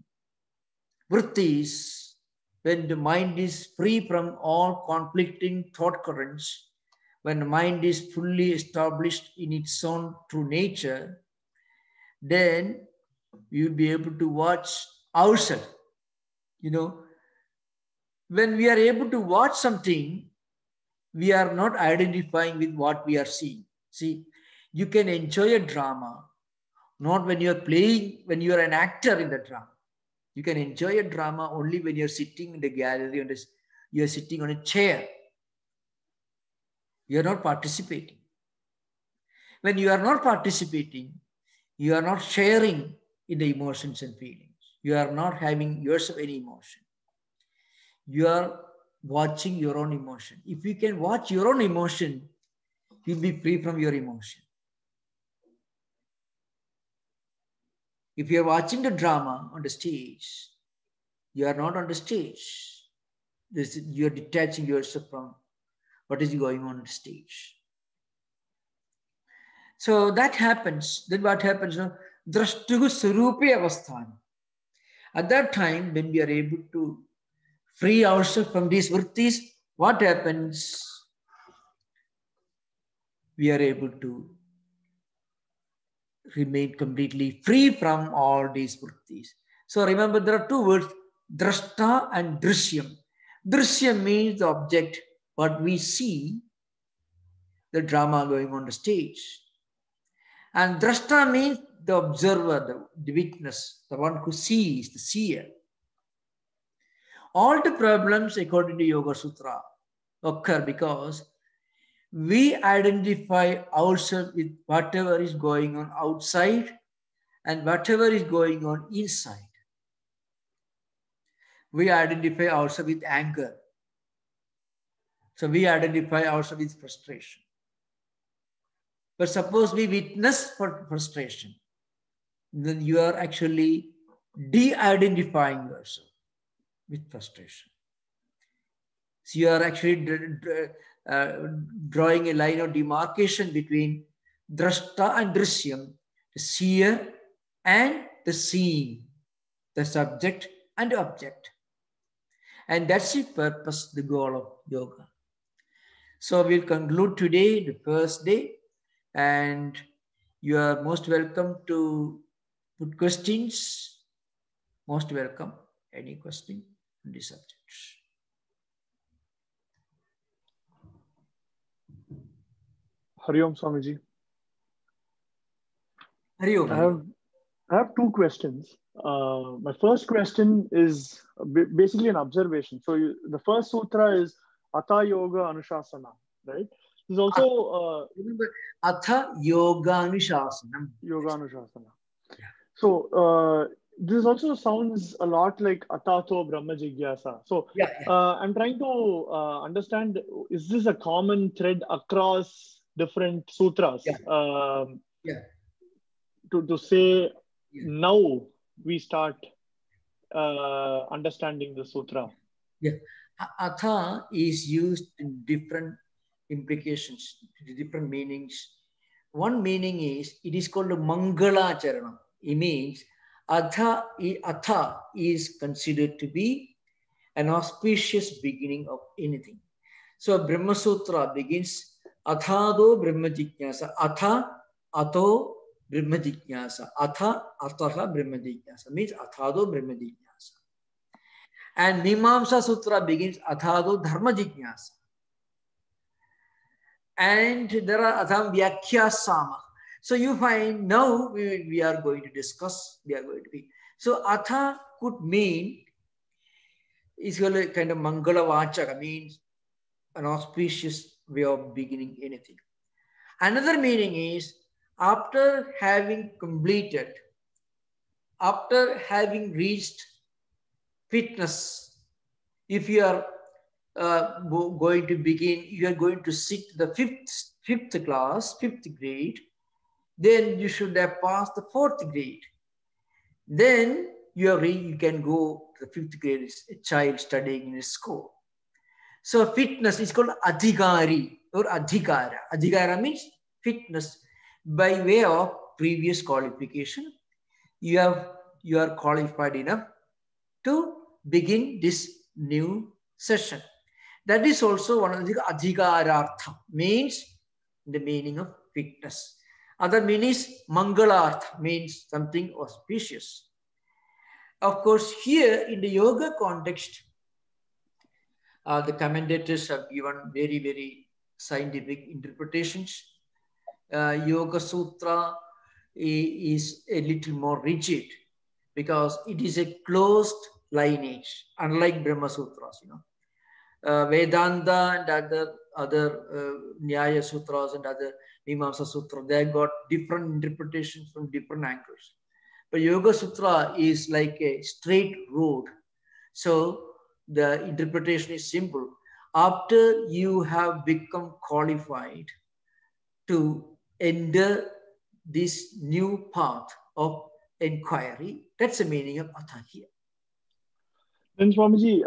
vrittis, when the mind is free from all conflicting thought currents, when the mind is fully established in its own true nature, then you'll be able to watch ourselves. You know, when we are able to watch something, we are not identifying with what we are seeing. See, you can enjoy a drama, not when you're playing, when you're an actor in the drama. You can enjoy a drama only when you're sitting in the gallery, you're sitting on a chair. You're not participating. When you are not participating, you are not sharing in the emotions and feelings. You are not having yourself any emotion. You are watching your own emotion. If you can watch your own emotion, you'll be free from your emotion. If you are watching the drama on the stage, you are not on the stage. You are detaching yourself from what is going on the stage. So that happens. Then what happens? Drashtuhu surupe avasthan. At that time, when we are able to free ourselves from these vrittis, what happens? We are able to remain completely free from all these vrittis. So remember, there are two words, drashta and drishyam. Drishyam means the object, what we see, the drama going on the stage. And drashta means the observer, the witness, the one who sees, the seer. All the problems, according to Yoga Sutra, occur because we identify ourselves with whatever is going on outside and whatever is going on inside. We identify ourselves with anger. So we identify ourselves with frustration. But suppose we witness for frustration, then you are actually de-identifying yourself with frustration. So you are actually drawing a line of demarcation between drashta and drishyam, the seer and the seeing, the subject and the object. And that's the purpose, the goal of yoga. So we'll conclude today, the first day, and you are most welcome to put questions Most welcome. Any question on this subject? Hari Om Swamiji. Hari Om. I have two questions. My first question is basically an observation. So the first sutra is Atha Yoga Anushasana, right? There's also remember Atha Yoga Anushasana. Yoga Anushasana. Yeah. So this also sounds a lot like Atato Brahma Jigyasa. So I'm trying to understand, is this a common thread across different sutras? To say now we start understanding the sutra. Yeah, Atha is used in different implications, different meanings. One meaning is it is called a Mangala Charanam. It means Atha is considered to be an auspicious beginning of anything. So Brahma Sutra begins Athado Brahma Jignasa. Atha, Ato Brahma Jignasa. Atha, Ataha Brahma Jignasa. Means Athado Brahma Jignasa. And Mimamsa Sutra begins Athado Dharma Jignasa. And there are Atham Vyakhyasama. So you find now we are going to discuss, So Atha could mean, is a kind of Mangala Vachaka, means an auspicious way of beginning anything. Another meaning is after having completed, after having reached fitness, if you are going to begin, you are going to sit the fifth class, 5th grade, then you should have passed the 4th grade. Then you can go to the 5th grade, a child studying in a school. So fitness is called adhikari or adhikara. Adhikara means fitness. By way of previous qualification, you are qualified enough to begin this new session. That is also one of the adhikarartha, means the meaning of fitness. Other meaning is mangalartha, means something auspicious. Of course, here in the yoga context, the commentators have given very, very scientific interpretations. Yoga Sutra is a little more rigid because it is a closed lineage, unlike Brahma Sutras, Vedanta and other Nyaya Sutras and other Mimamsa Sutra, they got different interpretations from different angles. But Yoga Sutra is like a straight road. So the interpretation is simple. After you have become qualified to enter this new path of inquiry, that's the meaning of Atha here. Then Swamiji,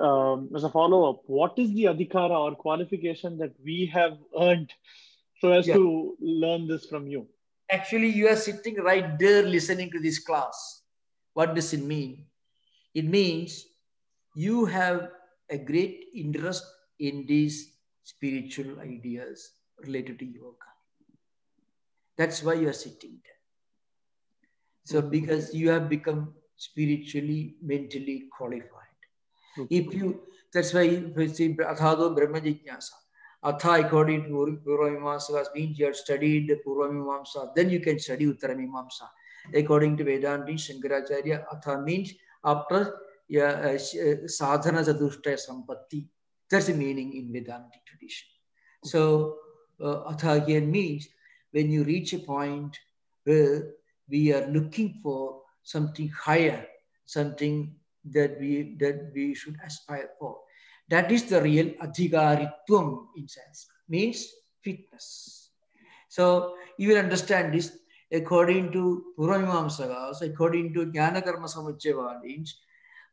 as a follow-up, what is the adhikara or qualification that we have earned so as to learn this from you? Actually, you are sitting right there listening to this class. What does it mean? It means you have a great interest in these spiritual ideas related to yoga. That's why you are sitting there. So because you have become spiritually, mentally qualified. That's why you say Athado Brahma Jignasa. Atha, according to Purva Mimamsa, means you have studied the Purva Mimamsa, then you can study Uttara Mimamsa. According to Vedanta, Shankaracharya, Atha means after sadhana zadushtaya sampatti. That's the meaning in Vedantic tradition. So Atha again means when you reach a point where we are looking for something higher, something that we should aspire for. That is the real adhikaritvam in sense, means fitness. So you will understand this according to Purvamimamsakas, according to Jnana Karma Samuccaya means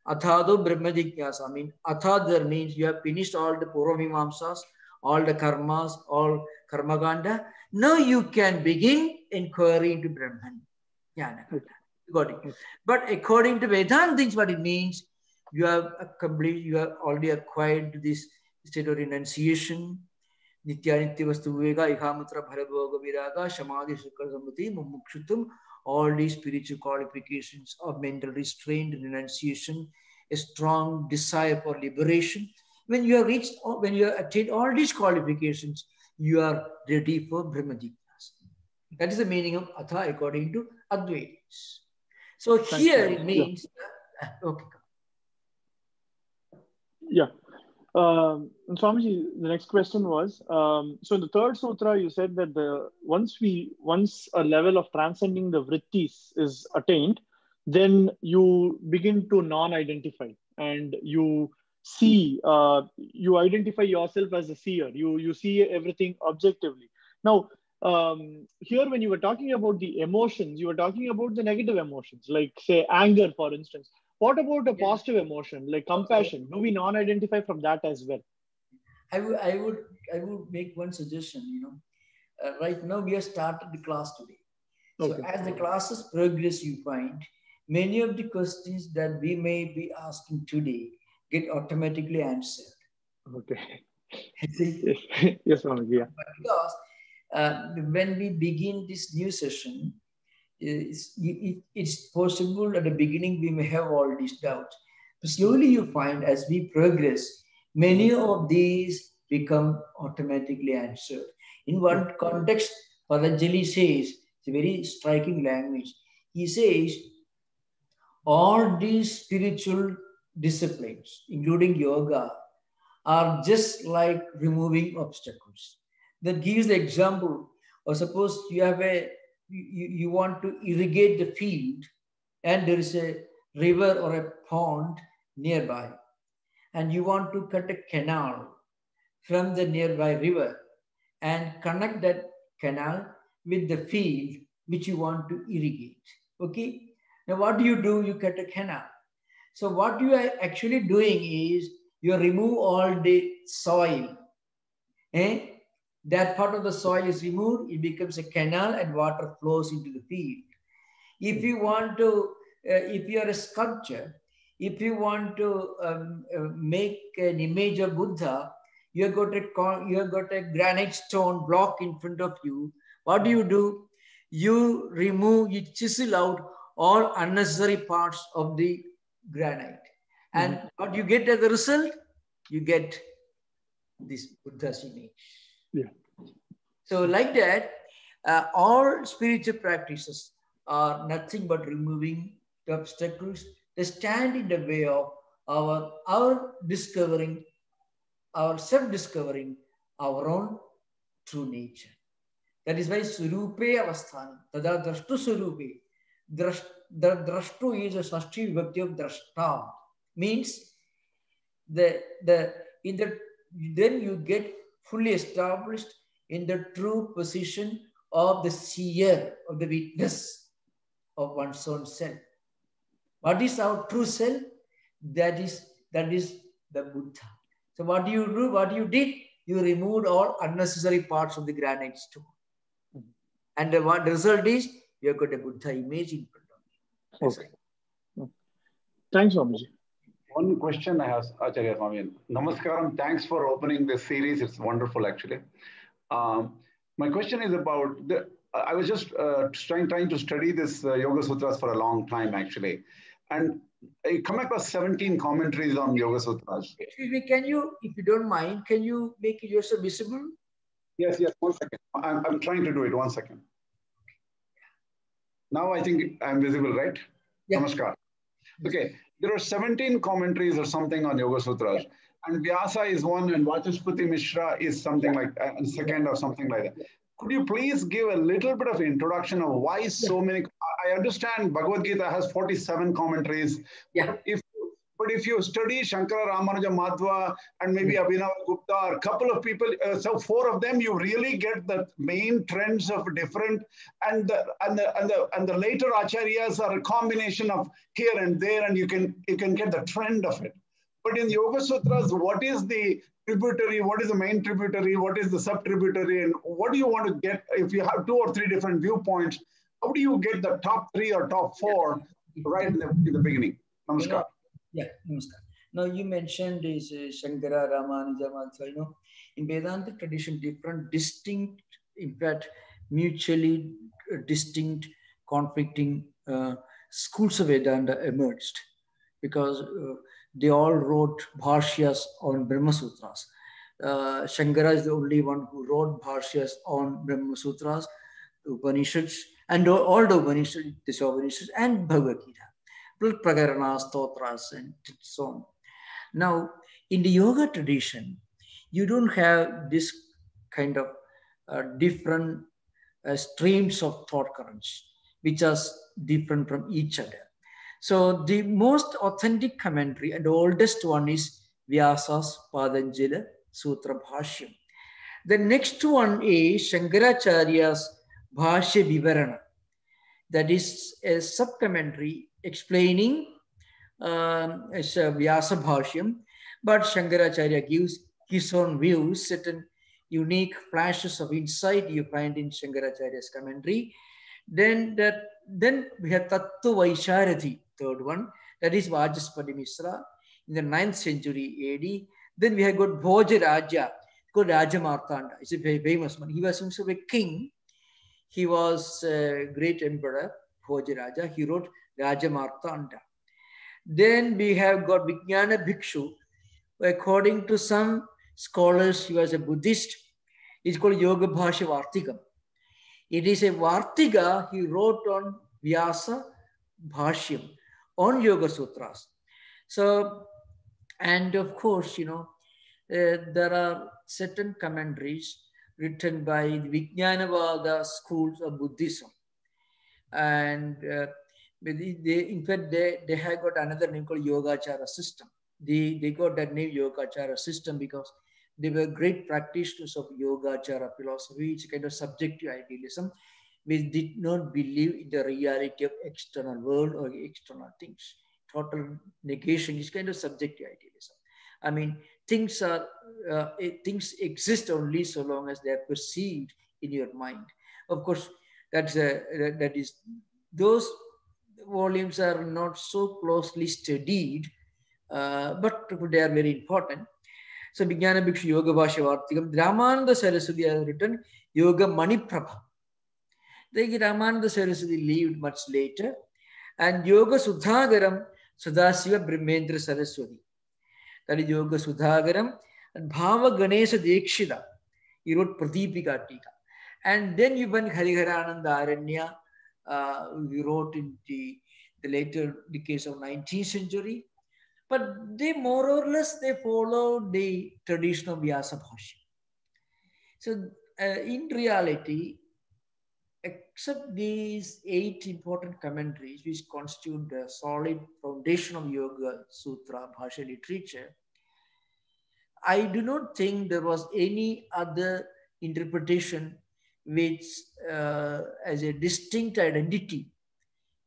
Athado Brahma Jignasa, means Athadar means you have finished all the Purvamimamsas, all the karmas, all karmaganda. Now you can begin inquiry into Brahman. Jnana Kanda. Got it. But according to Vedanta, things what it means, you have already acquired this state of renunciation, Nitya Nitya Vastu Viveka, Ihamutra Bharabhoga Viraga, Samadhi Sukha Samati, Mumukshutum, all these spiritual qualifications of mental restraint, renunciation, a strong desire for liberation. When you have reached, when you have attained all these qualifications, you are ready for Brahma Jignasa. That is the meaning of Atha according to Advaitis. So here it means, okay. Yeah. Swamiji, the next question was, so in the third sutra, you said that once a level of transcending the vrittis is attained, then you begin to non-identify and you see, you identify yourself as a seer. You see everything objectively. Now, here when you were talking about the emotions, you were talking about the negative emotions, like say anger, for instance. What about a positive emotion like compassion? Do we non-identify from that as well? I would make one suggestion. Right now we have started the class today. So as the classes progress, you find many of the questions that we may be asking today get automatically answered. Okay. Yes, Swamiji. Yeah. Because when we begin this new session, it's possible at the beginning we may have all these doubts. But slowly you find as we progress, many of these become automatically answered. In one context, Patanjali says, it's a very striking language. He says, all these spiritual disciplines, including yoga, are just like removing obstacles. That gives the example, or suppose you have you want to irrigate the field and there is a river or a pond nearby, and you want to cut a canal from the nearby river and connect that canal with the field which you want to irrigate. Okay? Now what do? You cut a canal. So what you are actually doing is you remove all the soil. That part of the soil is removed, it becomes a canal and water flows into the field. If you want to, if you are a sculptor, if you want to make an image of Buddha, you have got a granite stone block in front of you. What do? You remove, you chisel out all unnecessary parts of the granite. And what you get as a result? You get this Buddha's image. Yeah. So like that, all spiritual practices are nothing but removing the obstacles that stand in the way of our discovering, our self-discovering our own true nature. That is why Surupe Avasthana, Tada Drashtu Surupe. The Drashtu is a Sashti Vibhakti of Drashta. Means then you get fully established in the true position of the seer, of the witness of one's own self. What is our true self? That is the Buddha. So what do you do? What you did? You removed all unnecessary parts of the granite stone. And the result is you have got a Buddha image in front of you. Okay. Thanks, Swamiji. One question I have, Acharya Swami. Namaskaram. Thanks for opening this series. It's wonderful, actually. My question is about I was just trying to study this Yoga Sutras for a long time, actually. And I come across 17 commentaries on Yoga Sutras. Excuse me, can you, if you don't mind, can you make yourself visible? Yes, 1 second. I'm trying to do it. 1 second. Now I think I'm visible, right? Yeah. Namaskar. Okay. There are 17 commentaries or something on Yoga Sutras. Yeah. And Vyasa is one, and Vachaspati Mishra is something like second or something like that. Could you please give a little bit of introduction of why so many? I understand Bhagavad Gita has 47 commentaries. Yeah. But if you study Shankara Ramanuja Madhva and maybe Abhinav Gupta or a couple of people, so 4 of them, you really get the main trends of different, and the later acharyas are a combination of here and there, and you can get the trend of it. But in Yoga Sutras, what is the tributary? What is the main tributary? What is the sub-tributary? And what do you want to get if you have 2 or 3 different viewpoints? How do you get the top 3 or top 4 right in the beginning? Namaskar. Yeah, namaskar. Now you mentioned is Shankara, Ramanuja, Madhva. In Vedanta tradition, different, distinct, in fact, mutually distinct conflicting schools of Vedanta emerged, because they all wrote bhashyas on Brahma Sutras. Shankara is the only one who wrote bhashyas on Brahma Sutras, Upanishads, and all the Upanishads, Upanishads, and Bhagavad Gita, Prakarana, Stotras, and so on. Now, in the yoga tradition, you don't have this kind of different streams of thought currents, which are different from each other. So the most authentic commentary and the oldest one is Vyasa's Patanjali Sutra Bhashyam. The next one is Shankaracharya's Bhashya Vivarana. That is a sub-commentary explaining Vyasa Bhashyam, but Shankaracharya gives his own views, certain unique flashes of insight you find in Shankaracharya's commentary. Then we have Tattva Vaisharati, third one, that is Vajaspati Misra in the 9th century AD. Then we have got Bhoja Raja, called Raja Martanda. It's a very famous one. He was himself a king. He was a great emperor, Bhoja Raja. He wrote Raja Martanda. Then we have got Vijnana Bhikshu. According to some scholars, he was a Buddhist. It's called Yoga Bhashya Vartikam. It is a Vartika he wrote on Vyasa Bhashyam, on Yoga Sutras. So, and of course, there are certain commentaries written by the Vijnanavada schools of Buddhism. And in fact, they have got another name called Yogachara system. They got that name Yogachara system because they were great practitioners of Yogachara philosophy. It's a kind of subjective idealism, which did not believe in the reality of external world or external things. Total negation is kind of subjective idealism. I mean, things exist only so long as they are perceived in your mind. Of course, those volumes are not so closely studied, but they are very important. So, Vijnana Bhikshu Yoga Bhashya Vartikam, Ramananda Saraswati has written Yoga Maniprabha. Ramananda Saraswati lived much later, and Yoga Sudhagaram Sadasiva Brahmendra Saraswati. That is Yoga Sudhagaram, and Bhava Ganesha Dekshita. He wrote Pradipika Tika. And then you went Hariharananda Aranya, we wrote in the later decades of 19th century. But they more or less, they follow the tradition of Vyasa Bhashya. So in reality, except these 8 important commentaries, which constitute the solid foundation of Yoga Sutra Bhashya literature, I do not think there was any other interpretation which as a distinct identity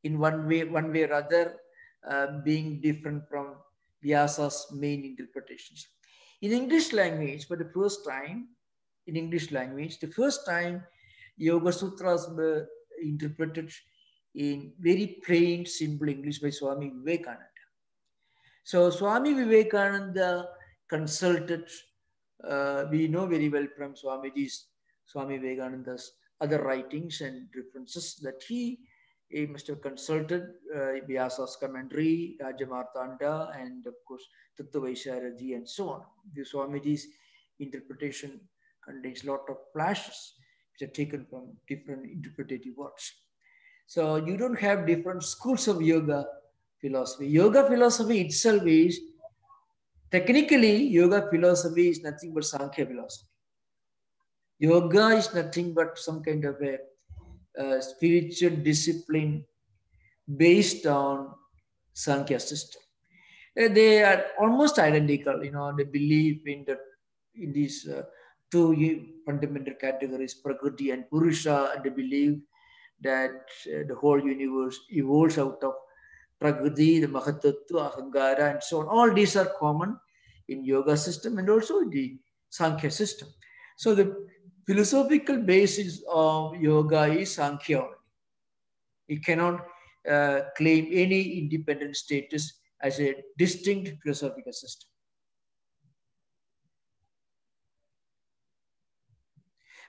in one way or other, being different from Vyasa's main interpretations. In English language, for the first time, Yoga Sutras were interpreted in very plain, simple English by Swami Vivekananda. So Swami Vivekananda consulted, we know very well from Swami Vivekananda's other writings and references that he must have consulted Vyasa's commentary, Raja Martanda, and of course Tattva Vaisharati and so on. The Swamiji's interpretation contains a lot of flashes which are taken from different interpretative works. So you don't have different schools of yoga philosophy. Yoga philosophy itself is, technically, yoga philosophy is nothing but Sankhya philosophy. Yoga is nothing but some kind of a spiritual discipline based on Sankhya system. They are almost identical, they believe in these 2 fundamental categories, Prakriti and Purusha, and they believe that the whole universe evolves out of Prakriti, the Mahatattva, Ahangara, and so on. All these are common in yoga system and also in the Sankhya system. So the philosophical basis of yoga is Sankhya only. It cannot claim any independent status as a distinct philosophical system.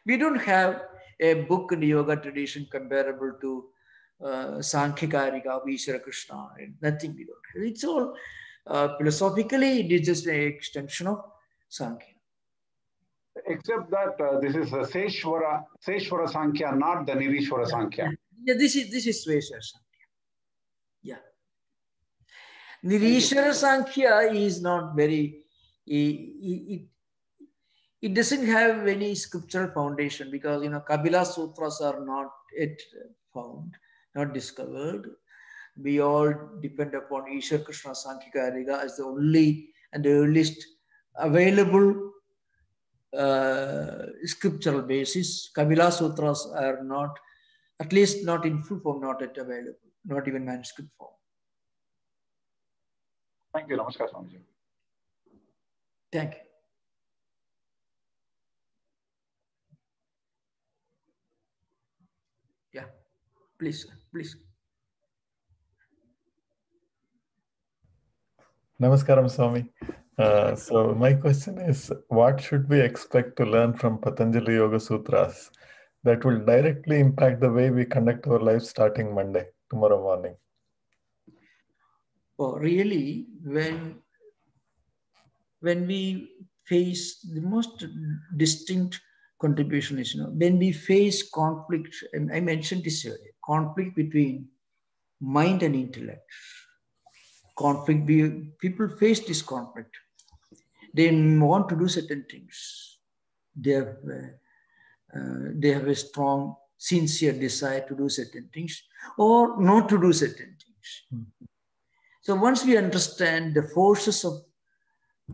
We don't have a book in the yoga tradition comparable to Sankhya Karika of Ishvara Krishna, and nothing we don't have. It's all philosophically, it is just an extension of Sankhya. Except that this is Seshwara Sankhya, not the Nirishwara Sankhya. Yeah, this is Sveshwara Sankhya. Yeah. Nirishwara Sankhya is not very, it doesn't have any scriptural foundation because, Kapila Sutras are not yet found, not discovered. We all depend upon Ishvara Krishna Sankhya Karika as the only and the earliest available scriptural basis. Kapila Sutras are not, at least not in full form, not yet available, not even manuscript form. Thank you. Namaskar, Swamiji. Thank you. Yeah, please. Namaskaram, Swami. So my question is, what should we expect to learn from Patanjali Yoga Sutras that will directly impact the way we conduct our lives starting Monday, tomorrow morning? Oh, really, when we face the most distinct contribution is, when we face conflict, and I mentioned this earlier, conflict between mind and intellect. Conflict, people face this conflict. They want to do certain things. They have a strong, sincere desire to do certain things or not to do certain things. So once we understand the forces of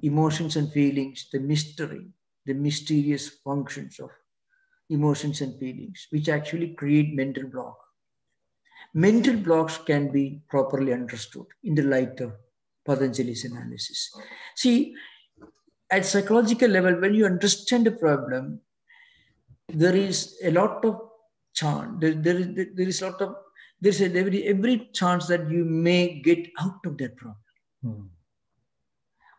emotions and feelings, the mystery, the mysterious functions of emotions and feelings, which actually create mental block. Mental blocks can be properly understood in the light of Patanjali's analysis. See, at psychological level, when you understand the problem, there is a lot of chance. There's every chance that you may get out of that problem.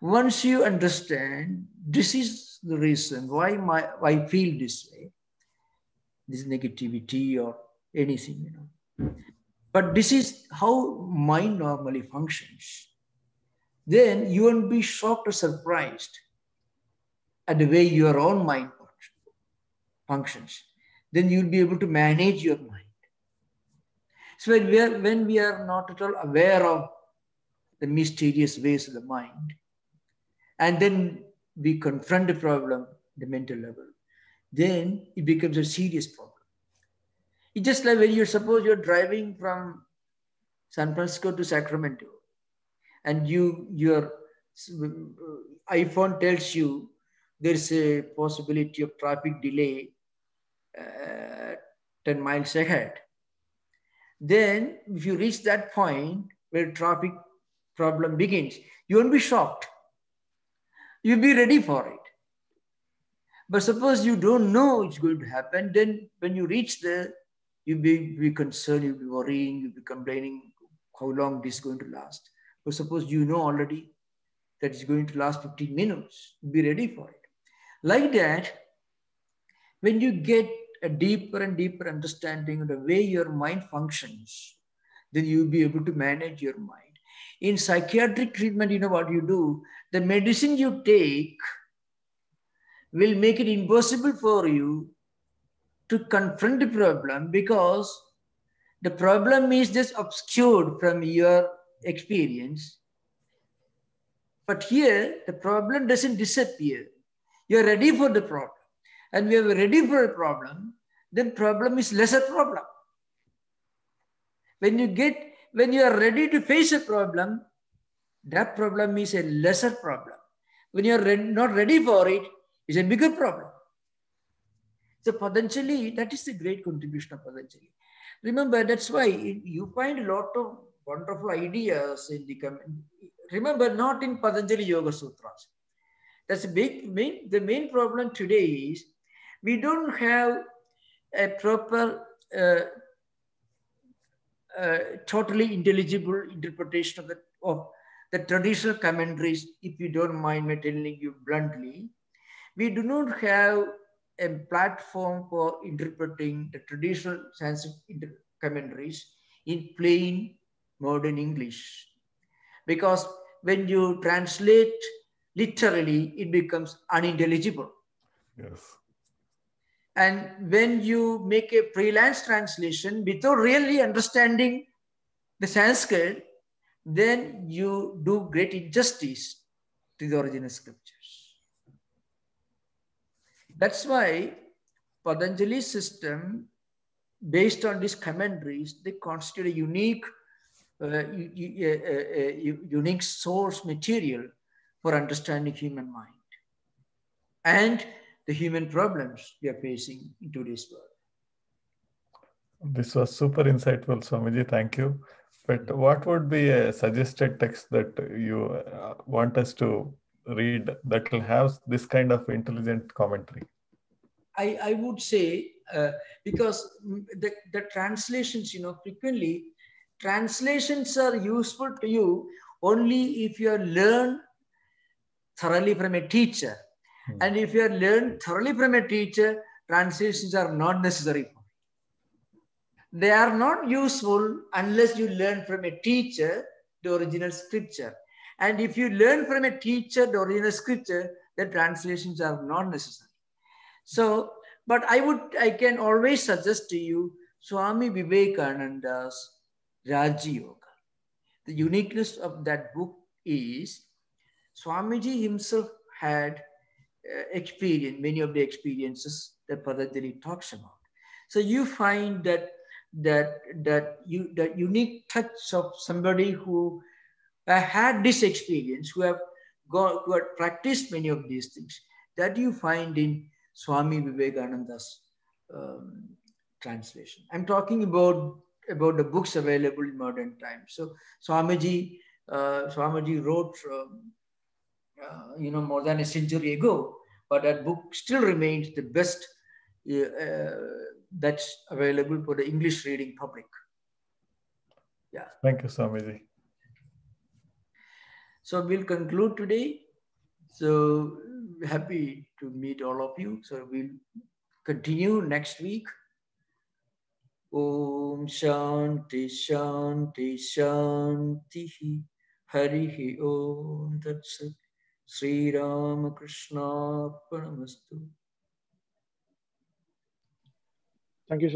Once you understand, this is the reason why I feel this way, this negativity or anything, But this is how mind normally functions. Then you won't be shocked or surprised at the way your own mind functions. Then you'll be able to manage your mind. So when we are not at all aware of the mysterious ways of the mind, and then we confront the problem at the mental level, then it becomes a serious problem. It's just like when suppose you're driving from San Francisco to Sacramento, and your iPhone tells you there's a possibility of traffic delay 10 miles ahead. Then if you reach that point where traffic problem begins, you won't be shocked. You'll be ready for it. But suppose you don't know it's going to happen, then when you reach there, you'll be concerned, you'll be worrying, you'll be complaining how long this is going to last. But suppose you know already that it's going to last 15 minutes, be ready for it. Like that, when you get a deeper and deeper understanding of the way your mind functions, then you'll be able to manage your mind. In psychiatric treatment, you know what you do? The medicine you take will make it impossible for you to confront the problem because the problem is just obscured from your experience. But here, the problem doesn't disappear. You're ready for the problem. And when you're ready for a problem, then problem is lesser problem. When you are ready to face a problem, that problem is a lesser problem. When you're not ready for it, it's a bigger problem. So Patanjali, that is the great contribution of Patanjali. Remember, that's why you find a lot of wonderful ideas in the remember, not in Patanjali Yoga Sutras. That's the main problem today is we don't have a proper, totally intelligible interpretation of the traditional commentaries. If you don't mind me telling you bluntly, we do not have a platform for interpreting the traditional scientific commentaries in plain modern English. Because when you translate literally, it becomes unintelligible. Yes. And when you make a freelance translation without really understanding the Sanskrit, then you do great injustice to the original scriptures. That's why Patanjali's system, based on these commentaries, they constitute a unique source material for understanding human mind and the human problems we are facing in today's world. This was super insightful, Swamiji. Thank you. But what would be a suggested text that you want us to read that will have this kind of intelligent commentary? I would say, because the translations, frequently translations are useful to you only if you learn thoroughly from a teacher. And if you learn thoroughly from a teacher, translations are not necessary. They are not useful unless you learn from a teacher the original scripture. And if you learn from a teacher the original scripture, the translations are not necessary. So, but I can always suggest to you Swami Vivekananda's Raja Yoga. The uniqueness of that book is Swamiji himself had experience, many of the experiences that Patanjali talks about. So you find that unique touch of somebody who had this experience, who had practiced many of these things, that you find in Swami Vivekananda's translation. I'm talking about the books available in modern times. So Swamiji wrote more than a century ago, but that book still remains the best that's available for the English reading public. Yeah. Thank you, Swamiji. So we'll conclude today. So happy to meet all of you. So we'll continue next week. Om Shanti Shanti Shanti Harihi Om Tat Sat Sri Ramakrishna Paramastu. Thank you.